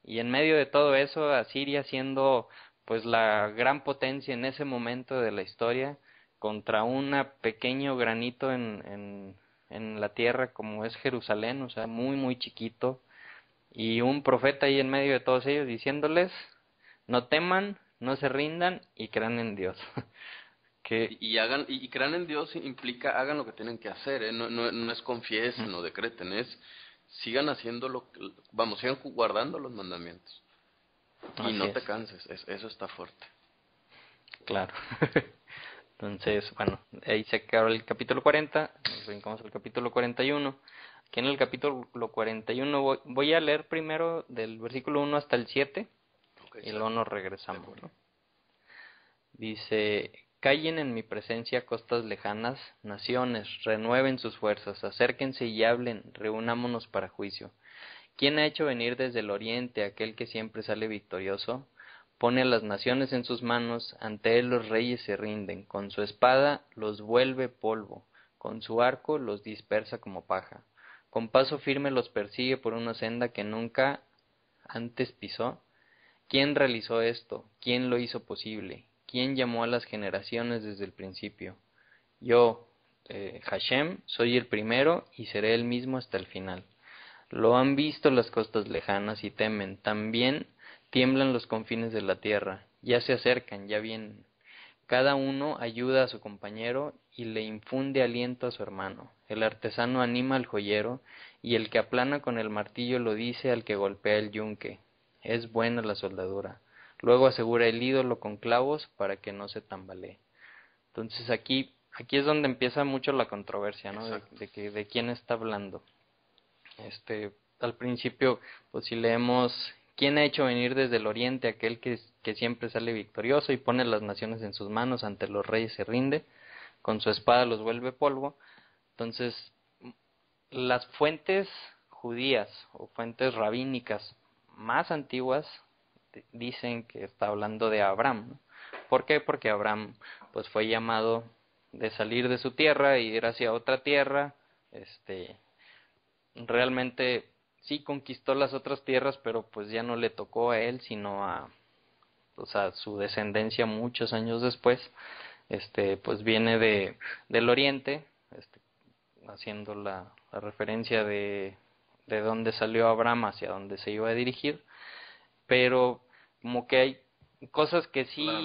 Y en medio de todo eso, Asiria siendo pues la gran potencia en ese momento de la historia, contra un pequeño granito en la tierra como es Jerusalén, o sea, muy, muy chiquito, y un profeta ahí en medio de todos ellos diciéndoles, no teman, no se rindan y crean en Dios. que Y crean en Dios implica hagan lo que tienen que hacer, ¿eh? No es Ujú. confiesen o decreten, es sigan haciendo vamos, sigan guardando los mandamientos. Y Así no es, te canses, eso está fuerte. claro. Entonces, bueno, ahí se acaba el capítulo 40, nos brincamos al capítulo 41. Aquí en el capítulo 41 voy a leer primero del versículo 1 hasta el 7 Ok, y luego sale, nos de regresamos, acuerdo. ¿no? Dice, callen en mi presencia costas lejanas, naciones, renueven sus fuerzas, acérquense y hablen, reunámonos para juicio. ¿Quién ha hecho venir desde el oriente aquel que siempre sale victorioso? Pone a las naciones en sus manos, ante él los reyes se rinden, con su espada los vuelve polvo, con su arco los dispersa como paja. Con paso firme los persigue por una senda que nunca antes pisó. ¿Quién realizó esto? ¿Quién lo hizo posible? ¿Quién llamó a las generaciones desde el principio? Yo, Hashem, soy el primero y seré el mismo hasta el final. Lo han visto las costas lejanas y temen. También tiemblan los confines de la tierra. Ya se acercan, ya vienen. Cada uno ayuda a su compañero y le infunde aliento a su hermano. El artesano anima al joyero y el que aplana con el martillo lo dice al que golpea el yunque. Es buena la soldadura. Luego asegura el ídolo con clavos para que no se tambalee. Entonces aquí es donde empieza mucho la controversia, ¿no? Exacto. De quién está hablando. Al principio, pues si leemos, ¿quién ha hecho venir desde el oriente aquel que siempre sale victorioso y pone las naciones en sus manos, ante los reyes se rinde, con su espada los vuelve polvo? Entonces, las fuentes judías o fuentes rabínicas más antiguas dicen que está hablando de Abraham, ¿no? ¿Por qué? Porque Abraham pues fue llamado de salir de su tierra y ir hacia otra tierra, este realmente sí conquistó las otras tierras, pero pues ya no le tocó a él, sino pues a su descendencia muchos años después. Pues viene del oriente, haciendo la referencia de dónde salió Abraham hacia dónde se iba a dirigir, pero como que hay cosas que Claro.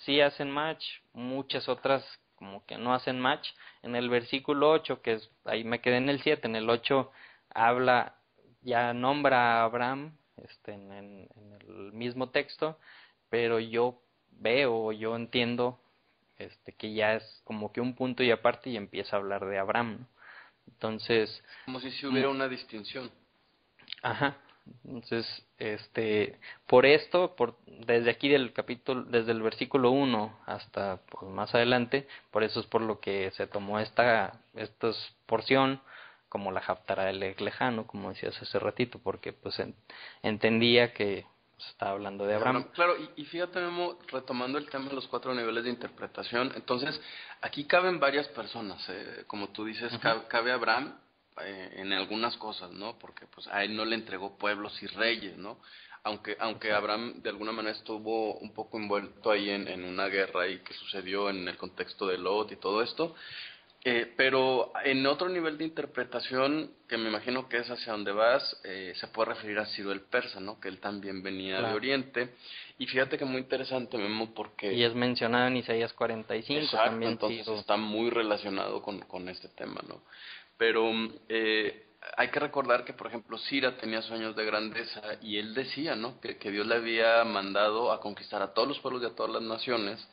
sí hacen match, muchas otras como que no hacen match. En el versículo 8 que es, ahí me quedé en el 7, en el 8 habla, ya nombra a Abraham, en el mismo texto, pero yo veo, yo entiendo, que ya es como que un punto y aparte y empieza a hablar de Abraham, ¿no? Entonces, Como si se hubiera una distinción. ajá. Entonces, por esto, desde aquí del capítulo, desde el versículo 1 hasta pues, más adelante, por eso es por lo que se tomó esta porción como la Haftará del lejano, como decías hace ratito, porque pues entendía que pues, estaba hablando de De Abraham. Abraham. Claro, y fíjate, Memo, retomando el tema de los 4 niveles de interpretación, entonces aquí caben varias personas, como tú dices, Ujú. cabe Abraham en algunas cosas, ¿no? Porque pues a él no le entregó pueblos y reyes, ¿no? Aunque Exacto. Abraham de alguna manera estuvo un poco envuelto ahí en una guerra ahí que sucedió en el contexto de Lot y todo esto, pero en otro nivel de interpretación, que me imagino que es hacia donde vas, se puede referir a Ciro el persa, ¿no? Que él también venía de Claro. Oriente. Y fíjate que muy interesante, Memo, Y porque, es mencionado en Isaías 45 exacto, también entonces Ciro. está muy relacionado con este tema, ¿no? Pero hay que recordar que, por ejemplo, Cira tenía sueños de grandeza y él decía, ¿no? Que Dios le había mandado a conquistar a todos los pueblos y a todas las naciones.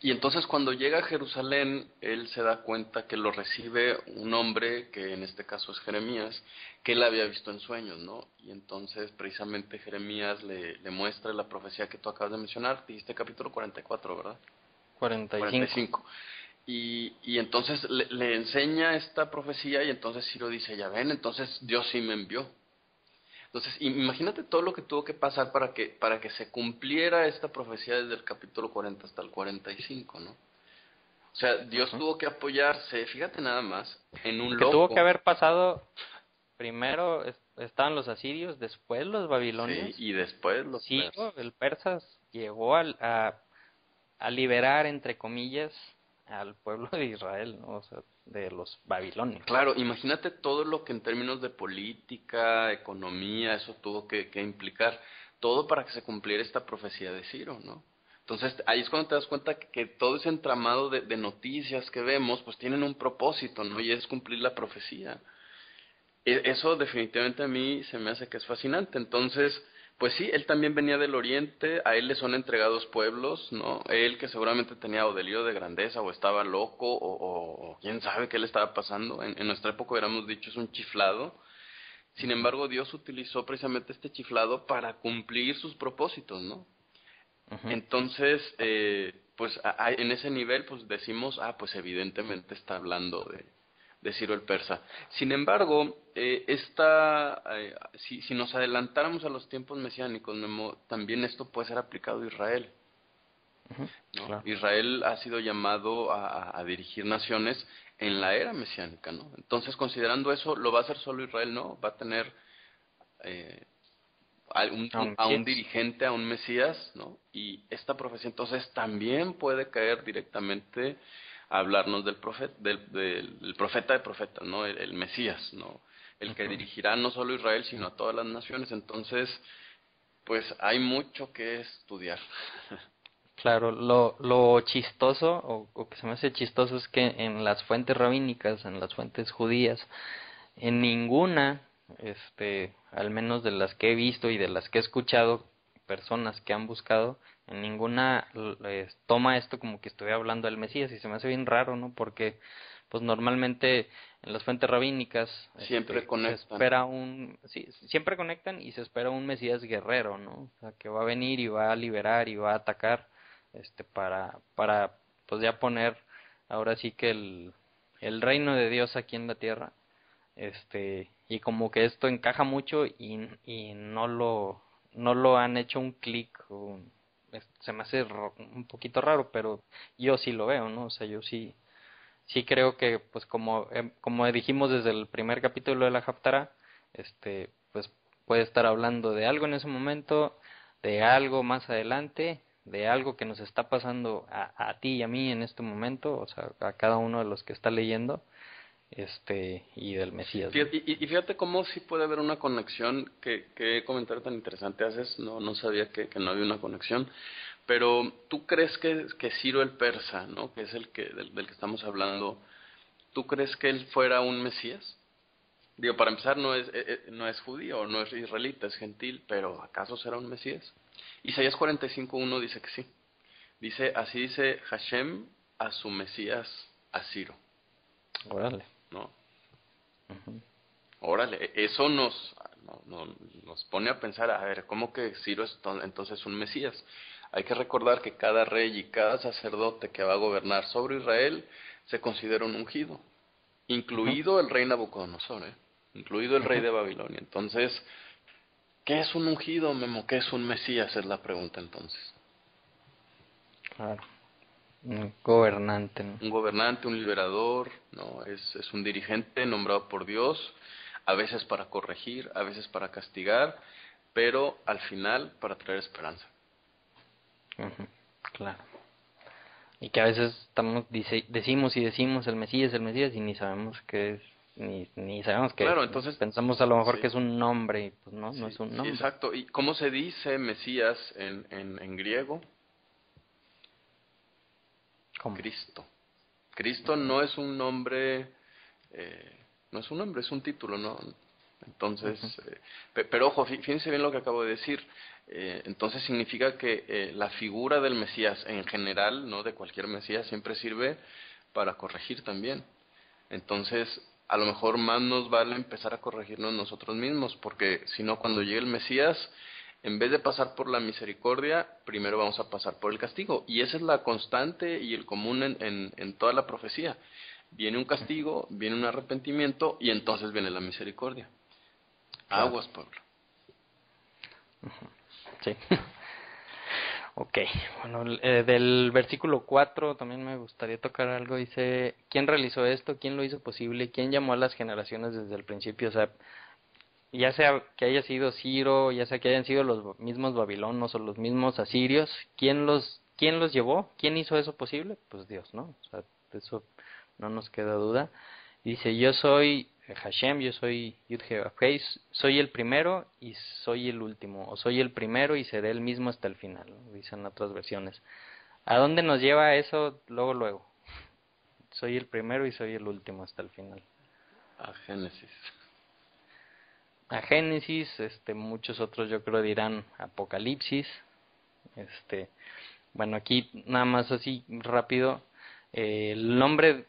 Y entonces cuando llega a Jerusalén, él se da cuenta que lo recibe un hombre, que en este caso es Jeremías, que él había visto en sueños, ¿no? Y entonces precisamente Jeremías le muestra la profecía que tú acabas de mencionar, dijiste capítulo 44, ¿verdad? 45. 45. Y entonces le enseña esta profecía y entonces Ciro dice, ya ven, entonces Dios sí me envió. Entonces, imagínate todo lo que tuvo que pasar para que se cumpliera esta profecía desde el capítulo 40 hasta el 45, ¿no? O sea, Dios Ujú. tuvo que apoyarse, fíjate nada más, en un Que tuvo que loco. haber pasado. primero estaban los asirios, después los babilonios. Sí, y después los Ciro, persas. el persas, llegó a liberar, entre comillas, al pueblo de Israel, ¿no? O sea, de los babilonios. Claro, imagínate todo lo que en términos de política, economía, eso tuvo que implicar, todo para que se cumpliera esta profecía de Ciro, ¿no? Entonces ahí es cuando te das cuenta que todo ese entramado de noticias que vemos, pues tienen un propósito, ¿no? Y es cumplir la profecía. Eso definitivamente a mí se me hace que es fascinante. Entonces, pues sí, él también venía del oriente, a él le son entregados pueblos, ¿no? Él que seguramente tenía o delirio de grandeza o estaba loco o quién sabe qué le estaba pasando. En nuestra época hubiéramos dicho es un chiflado. Sin embargo, Dios utilizó precisamente este chiflado para cumplir sus propósitos, ¿no? Ujú. Entonces, pues en ese nivel, pues decimos, pues evidentemente está hablando de Ciro el persa. Sin embargo, si nos adelantáramos a los tiempos mesiánicos, Memo, también esto puede ser aplicado a Israel, Ujú. ¿no? Claro. Israel ha sido llamado a dirigir naciones en la era mesiánica, ¿no? Entonces, considerando eso, ¿lo va a hacer solo Israel? No, va a tener eh, Aún a sí un es. dirigente, a un Mesías, ¿no? Y esta profecía entonces también puede caer directamente a hablarnos del profeta de profetas, ¿no? El Mesías, ¿no? El que Ujú. dirigirá no solo a Israel, sino a todas las naciones. Entonces, pues hay mucho que estudiar. Claro, lo chistoso, o que se me hace chistoso, es que en las fuentes rabínicas, en las fuentes judías, en ninguna, al menos de las que he visto y de las que he escuchado, personas que han buscado, en ninguna toma esto como que estoy hablando del Mesías, y se me hace bien raro, ¿no? Porque pues normalmente en las fuentes rabínicas Siempre se conectan. espera sí, siempre conectan y se espera un Mesías guerrero, ¿no? O sea, que va a venir y va a liberar y va a atacar, para pues ya poner ahora sí que el reino de Dios aquí en la tierra. Y como que esto encaja mucho y no lo han hecho un clic, se me hace un poquito raro, pero yo sí lo veo, ¿no? O sea, yo sí creo que, pues como dijimos desde el primer capítulo de la Haftarah, pues puede estar hablando de algo en ese momento, de algo más adelante, de algo que nos está pasando a ti y a mí en este momento, o sea, a cada uno de los que está leyendo, y del Mesías, ¿no? Y fíjate cómo sí puede haber una conexión, qué comentario tan interesante haces, no sabía que no había una conexión, pero ¿tú crees que Ciro el persa, ¿no? Que es del que estamos hablando, ¿tú crees que él fuera un Mesías? Digo, para empezar, no es judío, no es israelita, es gentil, pero ¿acaso será un Mesías? Isaías 45:1 dice que sí. Así dice Hashem a su Mesías, a Ciro, Órale. ¿no? Ujú. Órale, eso nos pone a pensar, a ver, ¿cómo que Ciro es entonces un Mesías? Hay que recordar que cada rey y cada sacerdote que va a gobernar sobre Israel se considera un ungido, Ujú. incluido el rey Nabucodonosor, incluido el rey Ujú. de Babilonia. Entonces, ¿qué es un ungido, Memo? ¿Qué es un Mesías? Es la pregunta entonces. Claro. Un gobernante, ¿no? Un gobernante, un liberador, ¿no? Es un dirigente nombrado por Dios, a veces para corregir, a veces para castigar, pero al final para traer esperanza. Ujú. Claro. Y que a veces decimos y decimos el Mesías, y ni sabemos qué es, ni sabemos qué Claro, es, ¿no? entonces, Pensamos a lo mejor sí, que es un nombre, y pues no sí, es un sí, nombre. exacto. ¿Y cómo se dice Mesías en griego? ¿Cómo? Cristo. Cristo no es un nombre, no es un nombre, es un título, ¿no? Entonces, Ujú. pero ojo, fíjense bien lo que acabo de decir. Entonces significa que la figura del Mesías en general, ¿no? De cualquier Mesías, siempre sirve para corregir también. Entonces, a lo mejor más nos vale empezar a corregirnos nosotros mismos, porque si no, cuando llegue el Mesías, en vez de pasar por la misericordia, primero vamos a pasar por el castigo. Y esa es la constante y el común en toda la profecía. Viene un castigo, viene un arrepentimiento y entonces viene la misericordia. Claro. Aguas, Pablo. Sí. Ok, bueno, del versículo 4 también me gustaría tocar algo. Dice, ¿quién realizó esto? ¿Quién lo hizo posible? ¿Quién llamó a las generaciones desde el principio? O sea, ya sea que haya sido Ciro, ya sea que hayan sido los mismos babilonos o los mismos asirios, quién los llevó? ¿Quién hizo eso posible? Pues Dios, ¿no? O sea, de eso no nos queda duda. Dice, yo soy Hashem, yo soy Yud-Heh-Vav-Hei, soy el primero y soy el último, o soy el primero y seré el mismo hasta el final, ¿no? Dicen otras versiones. ¿A dónde nos lleva eso luego, luego? Soy el primero y soy el último hasta el final. A Génesis. A Génesis, muchos otros yo creo dirán Apocalipsis. Este, bueno, aquí nada más así rápido, el nombre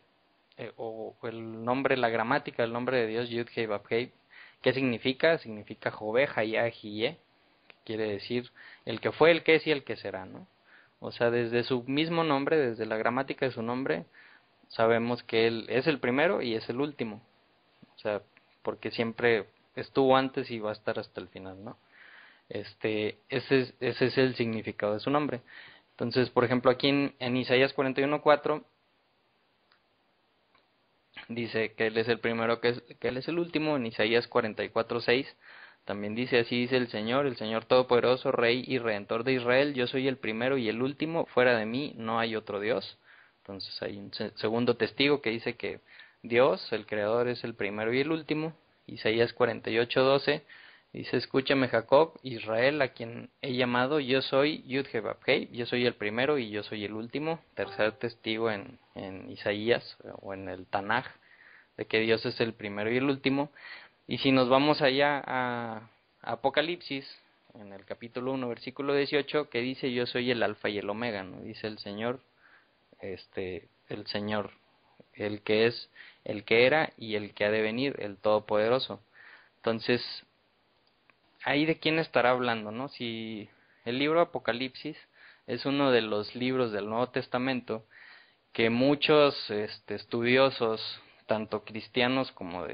o el nombre, la gramática del nombre de Dios, Yud-Heh-Vav-Hei, ¿qué significa? Significa Jove, Hayah, Hiye, que quiere decir el que fue, el que es y el que será, ¿no? O sea, desde su mismo nombre, desde la gramática de su nombre, sabemos que él es el primero y es el último. O sea, porque siempre estuvo antes y va a estar hasta el final, ¿no? Ese es el significado de su nombre. Entonces, por ejemplo, aquí en Isaías 41:4 dice que él es el primero, que él es el último. En Isaías 44:6 también dice, así dice el Señor Todopoderoso, Rey y Redentor de Israel, yo soy el primero y el último, fuera de mí no hay otro Dios. Entonces hay un segundo testigo que dice que Dios, el Creador, es el primero y el último. Isaías 48:12 dice, escúchame Jacob, Israel, a quien he llamado, yo soy Yud-Heh-Vav-Hei, yo soy el primero y yo soy el último. Tercer testigo en Isaías o en el Tanaj, de que Dios es el primero y el último. Y si nos vamos allá a Apocalipsis, en el capítulo 1, versículo 18, que dice, yo soy el alfa y el omega, ¿no? Dice el Señor, el Señor, el que es, el que era y el que ha de venir, el Todopoderoso. Entonces, ahí de quién estará hablando, ¿no? Si el libro Apocalipsis es uno de los libros del Nuevo Testamento que muchos estudiosos, tanto cristianos como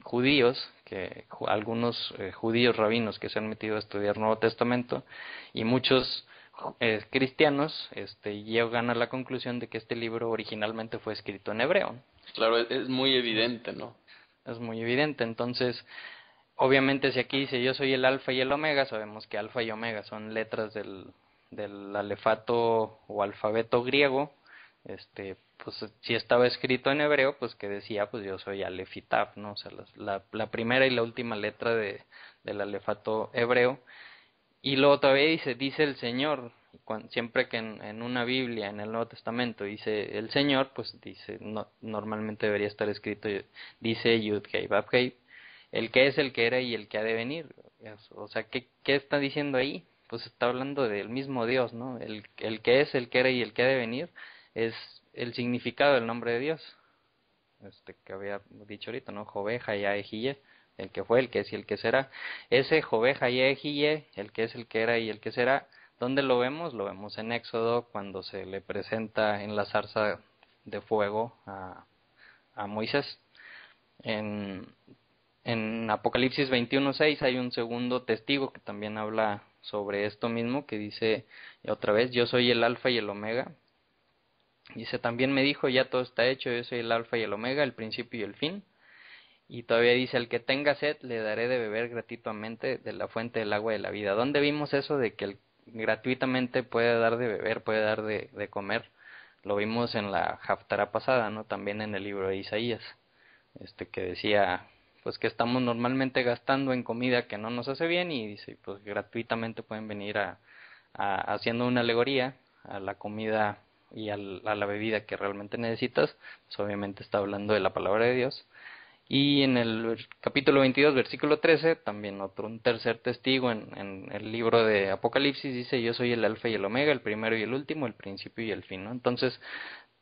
judíos, que algunos judíos rabinos que se han metido a estudiar Nuevo Testamento, y muchos cristianos llegan a la conclusión de que este libro originalmente fue escrito en hebreo, ¿no? Claro, es muy evidente, ¿no? Es muy evidente. Entonces, obviamente si aquí dice yo soy el alfa y el omega, sabemos que alfa y omega son letras del alefato o alfabeto griego. Pues si estaba escrito en hebreo, pues que decía, pues yo soy Aleph y Taf, ¿no? O sea, la primera y la última letra del alefato hebreo. Y luego todavía dice el Señor. Siempre que en una Biblia, en el Nuevo Testamento, dice el Señor, pues dice, no, normalmente debería estar escrito, dice Yud-Heh Vav-Hei, el que es, el que era y el que ha de venir. O sea, ¿qué está diciendo ahí? Pues está hablando del mismo Dios, ¿no? El que es, el que era y el que ha de venir es el significado del nombre de Dios, que había dicho ahorita, ¿no? Jove, Hayah, Ejille, el que fue, el que es y el que será. Ese Jove, Hayah, Ejille, el que es, el que era y el que será, ¿dónde lo vemos? Lo vemos en Éxodo, cuando se le presenta en la zarza de fuego a Moisés. En, en Apocalipsis 21:6 hay un segundo testigo que también habla sobre esto mismo, que dice otra vez, yo soy el alfa y el omega. Dice, también me dijo, ya todo está hecho, yo soy el alfa y el omega, el principio y el fin. Y todavía dice, al que tenga sed, le daré de beber gratuitamente de la fuente del agua de la vida. ¿Dónde vimos eso de que gratuitamente puede dar de beber, puede dar de comer? Lo vimos en la Haftará pasada, ¿no? También en el libro de Isaías, que decía, pues que estamos normalmente gastando en comida que no nos hace bien, y dice, pues gratuitamente pueden venir haciendo una alegoría a la comida y a la bebida que realmente necesitas. Pues obviamente está hablando de la palabra de Dios. Y en el capítulo 22, versículo 13, también un tercer testigo en el libro de Apocalipsis dice, yo soy el alfa y el omega, el primero y el último, el principio y el fin, ¿no? Entonces,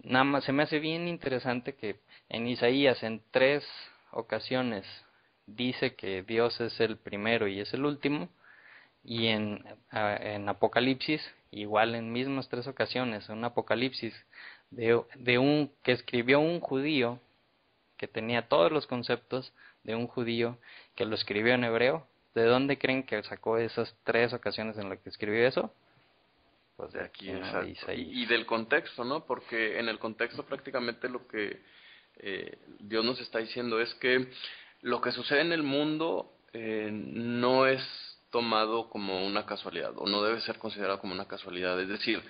nada más se me hace bien interesante que en Isaías en 3 ocasiones dice que Dios es el primero y es el último, y en Apocalipsis igual en mismas 3 ocasiones, en Apocalipsis de un que escribió un judío que tenía todos los conceptos de un judío que lo escribió en hebreo. ¿De dónde creen que sacó esas 3 ocasiones en las que escribió eso? Pues de aquí, ¿no? De Exacto. Isaías. Y del contexto, ¿no? Porque en el contexto prácticamente lo que Dios nos está diciendo es que lo que sucede en el mundo no es tomado como una casualidad, o no debe ser considerado como una casualidad. Es decir,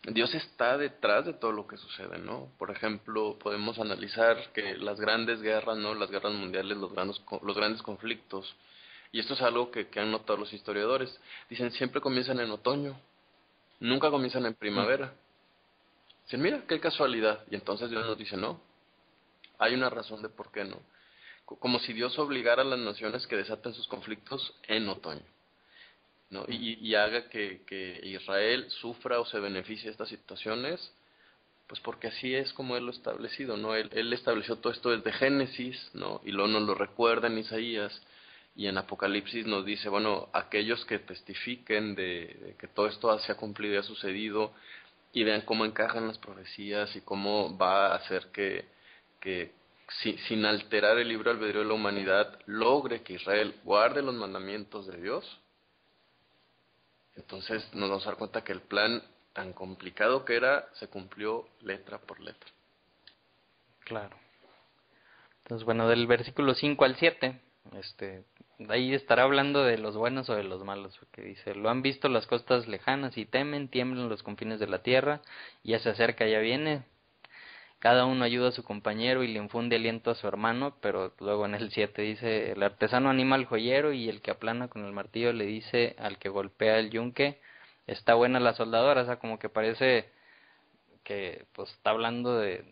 Dios está detrás de todo lo que sucede, ¿no? Por ejemplo, podemos analizar que las grandes guerras, ¿no? Las guerras mundiales, los grandes conflictos, y esto es algo que han notado los historiadores, dicen siempre comienzan en otoño, nunca comienzan en Mm. primavera. Dicen, mira, qué casualidad. Y entonces Dios nos dice, no, hay una razón de por qué no. Como si Dios obligara a las naciones que desaten sus conflictos en otoño, ¿no? Y haga que Israel sufra o se beneficie de estas situaciones, pues porque así es como Él lo ha establecido, ¿no? Él estableció todo esto desde Génesis, ¿no? Y luego nos lo recuerda en Isaías, y en Apocalipsis nos dice, bueno, aquellos que testifiquen de que todo esto se ha cumplido y ha sucedido, y vean cómo encajan las profecías y cómo va a hacer que sin alterar el libre albedrío de la humanidad, logre que Israel guarde los mandamientos de Dios. Entonces nos vamos a dar cuenta que el plan, tan complicado que era, se cumplió letra por letra. Claro. Entonces, bueno, del versículo 5 al 7, ahí estará hablando de los buenos o de los malos, porque dice, lo han visto las costas lejanas y temen, tiemblan los confines de la tierra, ya se acerca, ya viene, cada uno ayuda a su compañero y le infunde aliento a su hermano, pero luego en el 7 dice, el artesano anima al joyero y el que aplana con el martillo le dice al que golpea el yunque, está buena la soldadora, o sea, como que parece que pues está hablando de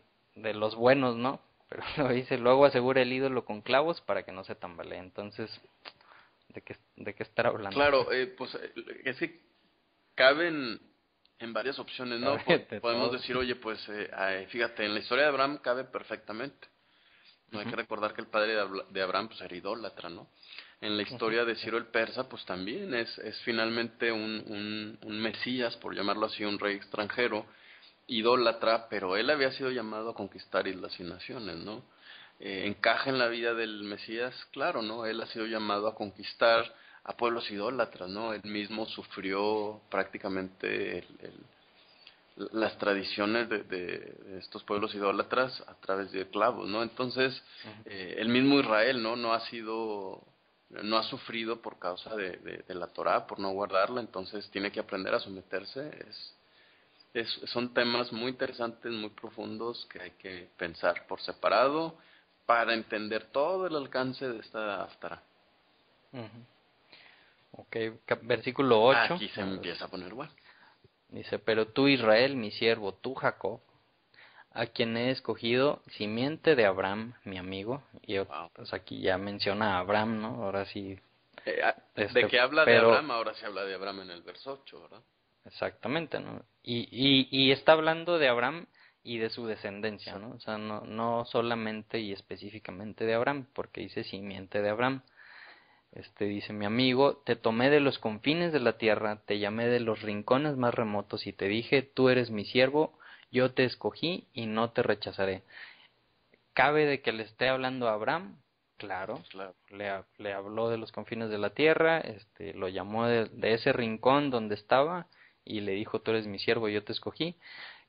los buenos, ¿no? Pero luego dice, luego asegura el ídolo con clavos para que no se tambalee. Entonces, ¿de qué estar hablando? Claro, pues es que caben en varias opciones, ¿no? Cabe de Podemos todo. decir, oye, pues fíjate, en la historia de Abraham cabe perfectamente. No hay que Ujú, recordar que el padre de Abraham pues era idólatra, ¿no? En la ujú, historia de sí. Ciro el Persa pues también es finalmente un mesías, por llamarlo así, un rey extranjero, idólatra, pero él había sido llamado a conquistar islas y naciones, ¿no? Encaja en la vida del Mesías, claro, ¿no? Él ha sido llamado a conquistar a pueblos idólatras, ¿no? Él mismo sufrió prácticamente las tradiciones de estos pueblos idólatras a través de clavos, ¿no? Entonces, Ujú. el mismo Israel, ¿no? No ha sufrido por causa de la Torá, por no guardarla, entonces tiene que aprender a someterse. Son temas muy interesantes, muy profundos que hay que pensar por separado para entender todo el alcance de esta Haftará. Ujú. Ok, versículo 8, Aquí se empieza a poner bueno. dice, pero tú Israel, mi siervo, tú Jacob, a quien he escogido, simiente de Abraham, mi amigo, y Wow. pues aquí ya menciona a Abraham, ¿no? Ahora sí, De que habla de pero Abraham, ahora se habla de Abraham en el verso 8, ¿verdad? exactamente, ¿no? Y está hablando de Abraham y de su descendencia, ¿no? Exacto. O sea, no solamente y específicamente de Abraham, porque dice simiente de Abraham. Dice mi amigo, te tomé de los confines de la tierra, te llamé de los rincones más remotos y te dije, tú eres mi siervo, yo te escogí y no te rechazaré. ¿Cabe de que le esté hablando a Abraham? Claro, Claro. le habló de los confines de la tierra, lo llamó de ese rincón donde estaba y le dijo, tú eres mi siervo, yo te escogí.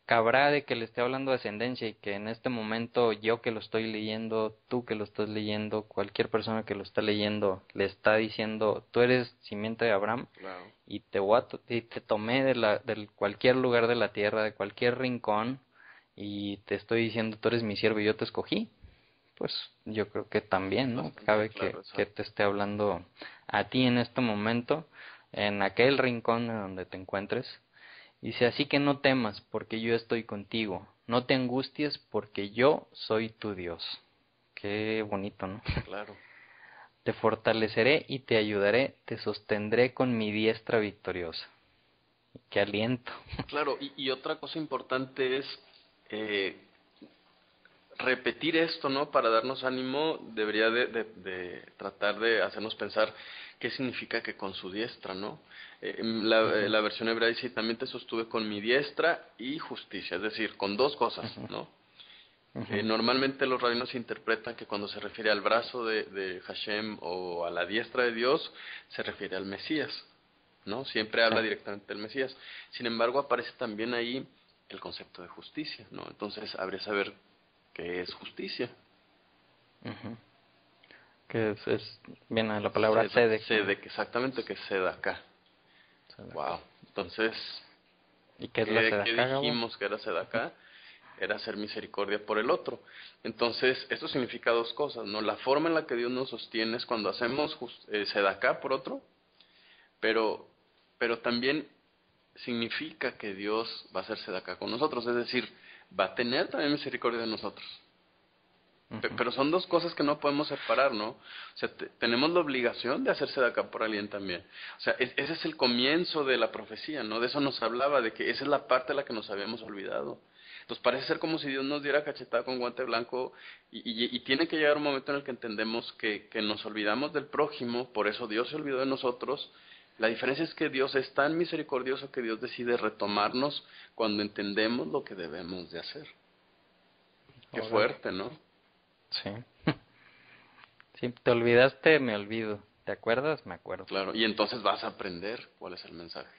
Cabrá de que le esté hablando de ascendencia y que en este momento yo que lo estoy leyendo, tú que lo estás leyendo, cualquier persona que lo está leyendo, le está diciendo, tú eres simiente de Abraham Claro. y y te tomé de cualquier lugar de la tierra, de cualquier rincón y te estoy diciendo, tú eres mi siervo y yo te escogí. Pues yo creo que también, ¿no? Bastante Cabe claro, que exacto. te esté hablando a ti en este momento, en aquel rincón en donde te encuentres. Dice, así que no temas, porque yo estoy contigo. No te angusties, porque yo soy tu Dios. Qué bonito, ¿no? Claro. Te fortaleceré y te ayudaré, te sostendré con mi diestra victoriosa. Qué aliento. Claro, y otra cosa importante es eh, repetir esto, ¿no? Para darnos ánimo, debería de tratar de hacernos pensar qué significa que con su diestra, ¿no? Ujú, La versión hebrea dice, también te sostuve con mi diestra y justicia, es decir, con dos cosas, ujú, ¿no? ujú. Normalmente los rabinos interpretan que cuando se refiere al brazo de Hashem o a la diestra de Dios, se refiere al Mesías, ¿no? Siempre Sí. habla directamente del Mesías. Sin embargo, aparece también ahí el concepto de justicia, ¿no? Entonces, habría que saber qué es justicia. Ujú. Que viene la palabra sedek. Sedek, exactamente, que es sedaká. Wow. Entonces, ¿y qué es la sedaká? ¿qué dijimos que era sedaká? Era hacer misericordia por el otro. Entonces, esto significa dos cosas, ¿no? La forma en la que Dios nos sostiene es cuando hacemos sedaká por otro, pero también significa que Dios va a hacer sedaká con nosotros, es decir, va a tener también misericordia de nosotros. Pero son dos cosas que no podemos separar, ¿no? O sea, tenemos la obligación de hacerse de acá por alguien también. O sea, ese es el comienzo de la profecía, ¿no? De eso nos hablaba, de que esa es la parte de la que nos habíamos olvidado. Entonces parece ser como si Dios nos diera cachetada con guante blanco y tiene que llegar un momento en el que entendemos que nos olvidamos del prójimo, por eso Dios se olvidó de nosotros. La diferencia es que Dios es tan misericordioso que Dios decide retomarnos cuando entendemos lo que debemos de hacer. Qué fuerte, ¿no? Sí. Si te olvidaste, me olvido. ¿Te acuerdas? Me acuerdo. Claro, y entonces vas a aprender cuál es el mensaje.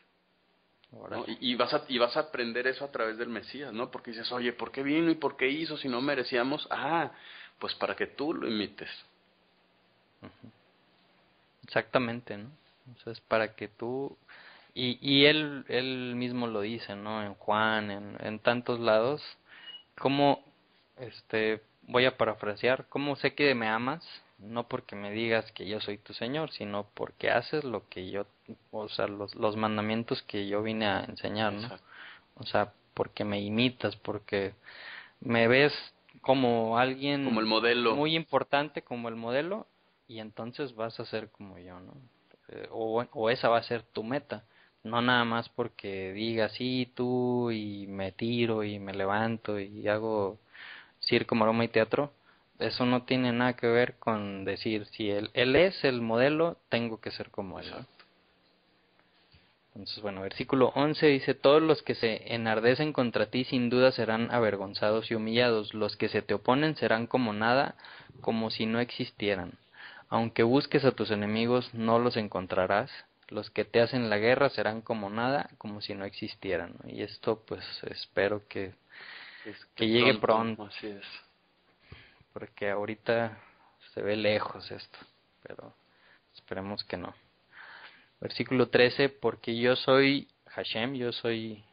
¿No? Y vas a aprender eso a través del Mesías, ¿no? Porque dices, oye, ¿por qué vino y por qué hizo si no merecíamos? Pues para que tú lo imites. Exactamente, ¿no? Entonces, para que tú... Y él mismo lo dice, ¿no? En Juan, en tantos lados. ¿Cómo, voy a parafrasear, cómo sé que me amas? No porque me digas que yo soy tu Señor, sino porque haces lo que yo, o sea, los mandamientos que yo vine a enseñar, ¿no? Exacto. O sea, porque me imitas, porque me ves como alguien como el modelo. muy importante, como el modelo, y entonces vas a ser como yo, ¿no? O esa va a ser tu meta, no nada más porque digas sí, tú, y me tiro y me levanto y hago circo, maroma y teatro. Eso no tiene nada que ver con decir si él es el modelo, tengo que ser como él, ¿no? Entonces, bueno, versículo 11 dice, todos los que se enardecen contra ti sin duda serán avergonzados y humillados, los que se te oponen serán como nada, como si no existieran. Aunque busques a tus enemigos, no los encontrarás, los que te hacen la guerra serán como nada, como si no existieran, ¿no? Y esto, pues, espero que llegue pronto. Así es. Porque ahorita se ve lejos esto, pero esperemos que no. Versículo 13, porque yo soy Hashem, yo soy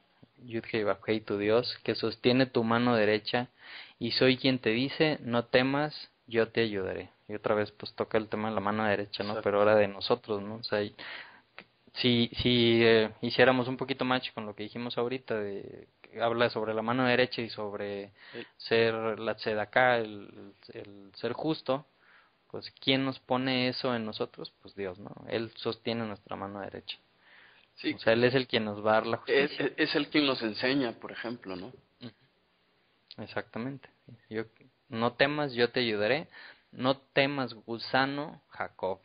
Yud-Heh Vav-Heh, tu Dios, que sostiene tu mano derecha, y soy quien te dice, no temas, yo te ayudaré. Y otra vez pues toca el tema de la mano derecha, ¿no? Exacto. Pero ahora de nosotros, ¿no? O sea, si hiciéramos un poquito match con lo que dijimos ahorita, habla sobre la mano derecha y sobre ser la tzedaká, el ser justo, pues ¿quién nos pone eso en nosotros? Pues Dios, ¿no? Él sostiene nuestra mano derecha. Sí. O sea, Él es el quien nos va a dar la justicia. Es el quien nos enseña, por ejemplo, ¿no? Exactamente. No temas, yo te ayudaré. No temas, gusano Jacob.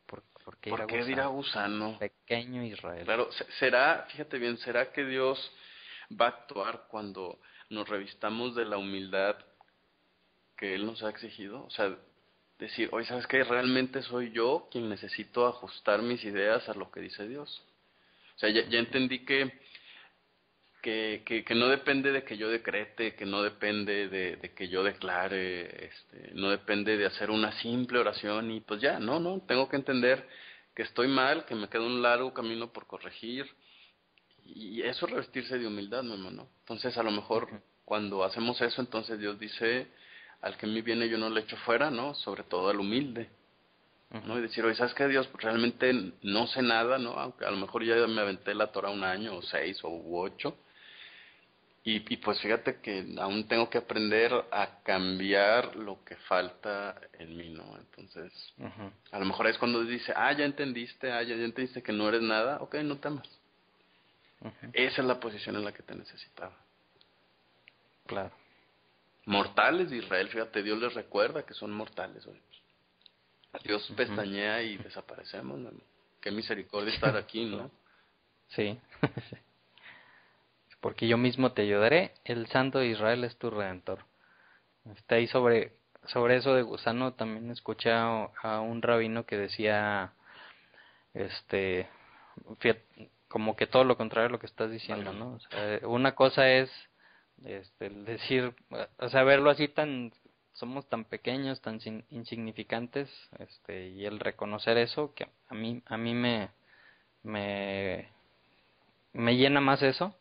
¿Por qué dirá gusano? Pequeño Israel. Claro, fíjate bien, ¿será que Dios va a actuar cuando nos revistamos de la humildad que Él nos ha exigido? O sea, decir, oye, ¿sabes qué? Realmente soy yo quien necesito ajustar mis ideas a lo que dice Dios. O sea, ya entendí que no depende de que yo decrete, que no depende de que yo declare, no depende de hacer una simple oración y pues ya, no, tengo que entender que estoy mal, que me queda un largo camino por corregir y eso es revestirse de humildad, mi hermano. Entonces, a lo mejor cuando hacemos eso, entonces Dios dice, al que en mí viene yo no le echo fuera, ¿no? Sobre todo al humilde, ¿no? Y decir, oye, ¿sabes qué, Dios? Pues realmente no sé nada, ¿no? Aunque a lo mejor ya me aventé la Torah un año, o 6, o 8. Y pues fíjate que aún tengo que aprender a cambiar lo que falta en mí, ¿no? Entonces, a lo mejor es cuando dice, ya entendiste, ya entendiste que no eres nada, ok, no temas. Esa es la posición en la que te necesitaba. Claro. Mortales de Israel, fíjate, Dios les recuerda que son mortales hoy. Dios pestañea y desaparecemos, ¿no? Qué misericordia estar aquí, ¿no? Sí. Porque yo mismo te ayudaré, el Santo de Israel es tu Redentor. Está ahí sobre eso de gusano, también escuché a un rabino que decía, como que todo lo contrario a lo que estás diciendo, ¿no? O sea, una cosa es el decir, o sea, verlo así tan somos tan pequeños, tan insignificantes, y el reconocer eso, que a mí me llena más eso.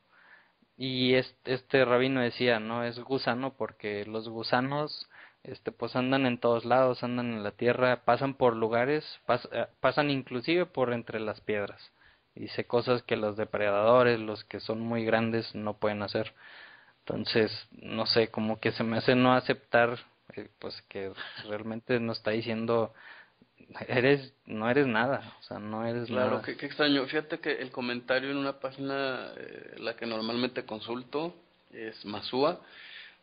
Y este rabino decía, no es gusano, porque los gusanos pues andan en todos lados, andan en la tierra, pasan por lugares, pasan inclusive por entre las piedras. Dice cosas que los depredadores, los que son muy grandes, no pueden hacer. Entonces, no sé, como que se me hace no aceptar, pues que realmente nos está diciendo, no eres nada, o sea, no eres Claro, nada. qué extraño. Fíjate que el comentario en una página, la que normalmente consulto, es Masúa,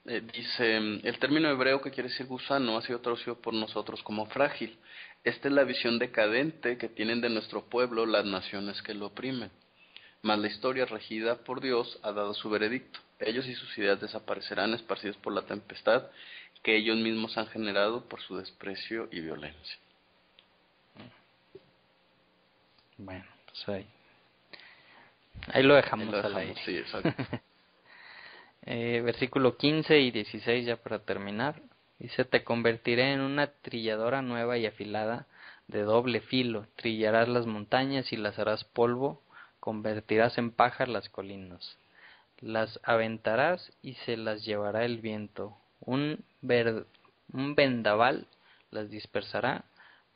dice, el término hebreo que quiere decir gusano ha sido traducido por nosotros como frágil. Esta es la visión decadente que tienen de nuestro pueblo las naciones que lo oprimen. Mas la historia regida por Dios ha dado su veredicto. Ellos y sus ideas desaparecerán esparcidos por la tempestad que ellos mismos han generado por su desprecio y violencia. Bueno, pues ahí lo dejamos al aire. Sí, exacto. Versículo 15 y 16 ya para terminar. Dice, te convertiré en una trilladora nueva y afilada de doble filo. Trillarás las montañas y las harás polvo. Convertirás en paja las colinas. Las aventarás y se las llevará el viento. Un vendaval las dispersará.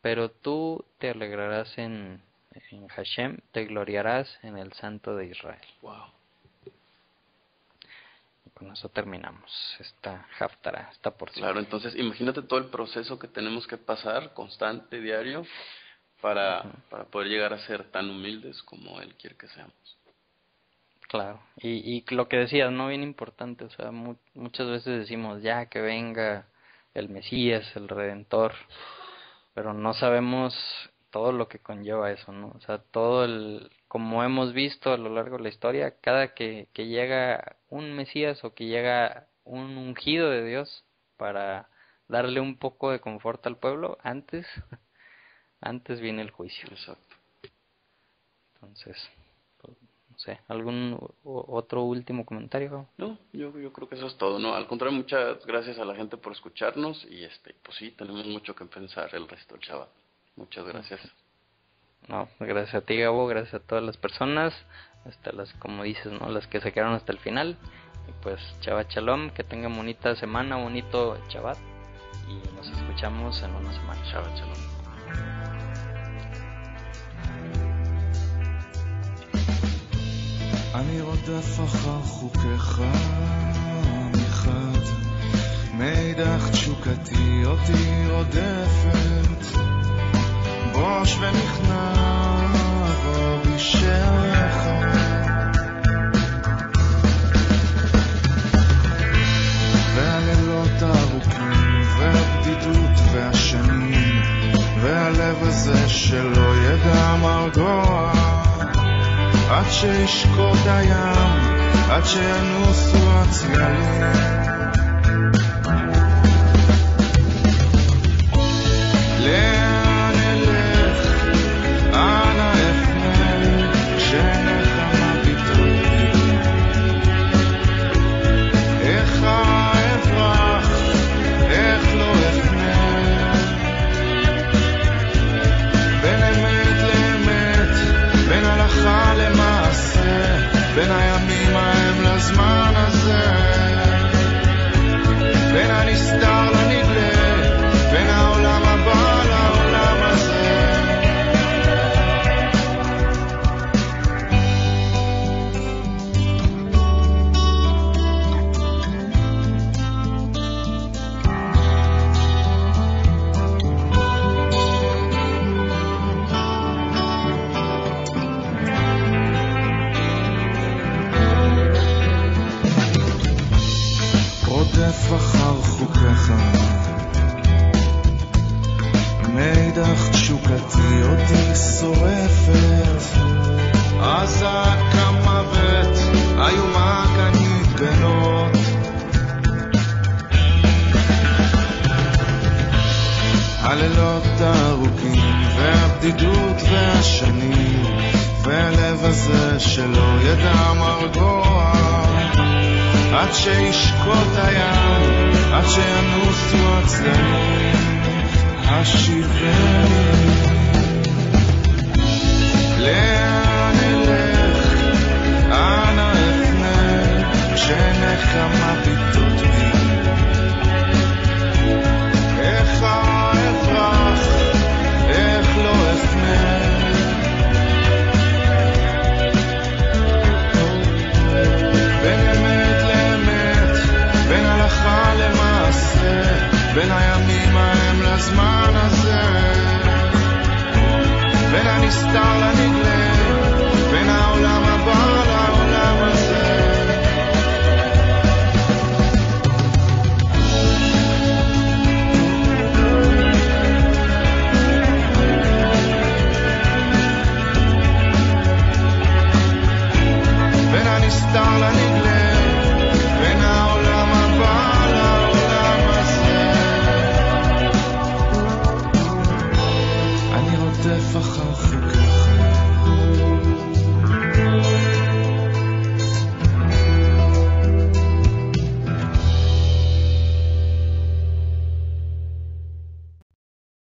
Pero tú te alegrarás en Hashem, te gloriarás en el Santo de Israel. Wow. Y con eso terminamos esta Haftará, esta porción. Claro, entonces imagínate todo el proceso que tenemos que pasar, constante, diario, para poder llegar a ser tan humildes como Él quiere que seamos. Claro, y lo que decías, no, bien importante, o sea, muchas veces decimos ya que venga el Mesías, el Redentor, pero no sabemos todo lo que conlleva eso, ¿no? O sea, como hemos visto a lo largo de la historia, cada que llega un Mesías o que llega un ungido de Dios para darle un poco de confort al pueblo, antes viene el juicio. Exacto. Entonces, pues, no sé, ¿algún otro último comentario? No, yo creo que eso es todo, ¿no? Al contrario, muchas gracias a la gente por escucharnos y pues sí, tenemos mucho que pensar el resto del Shabbat. Muchas gracias. No, gracias a ti, Gabo, gracias a todas las personas, hasta las, como dices, ¿no? Las que se quedaron hasta el final. Y pues, Shabbat Shalom, que tengan bonita semana, bonito Shabbat, y nos escuchamos en una semana. Shabbat Shalom. אני רודף אחר חוקיך מחד, מאידך תשוקתי אותי רודפת, בוש ונכנע בבישך, והלילות הארוכים והבדידות והשנים, והלב הזה שלא ידע מרגוע, עד שישקוט הים, עד שינוסו הצללים. לאן אלך, אנה אפנה, כשנחמה תתרחי. איך אברח, איך לא אפנה. בין אמת לאמת, בין הלכה למעשה, בין הימים ההם לזמן הזה, בין הנסתר לנגלה, בין העולם הבא לעולם הזה. רודף אחר חוקיך, מאידך תשוקתי אותי שורפת, עזה כמוות, איומה גנית בנות. הלילות הארוכים והבדידות והשנים, והלב הזה שלא ידע מרגוע, עד שישקוט הים, עד שינוסו הצדדים השיבני. לאן אלך, אנה אפנה, כשנחמה ביטות בי. איך אברח, איך לא אפנה. בין אמת לאמת, בין הלכה למעשה, בין הימים ההם לזמן הזה, בין הנסתר לנגלה, בין העולם הבא לעולם הזה. בין הנסתר לנגלה, בין העולם הבא לעולם הזה. אני רודף אחר חוקי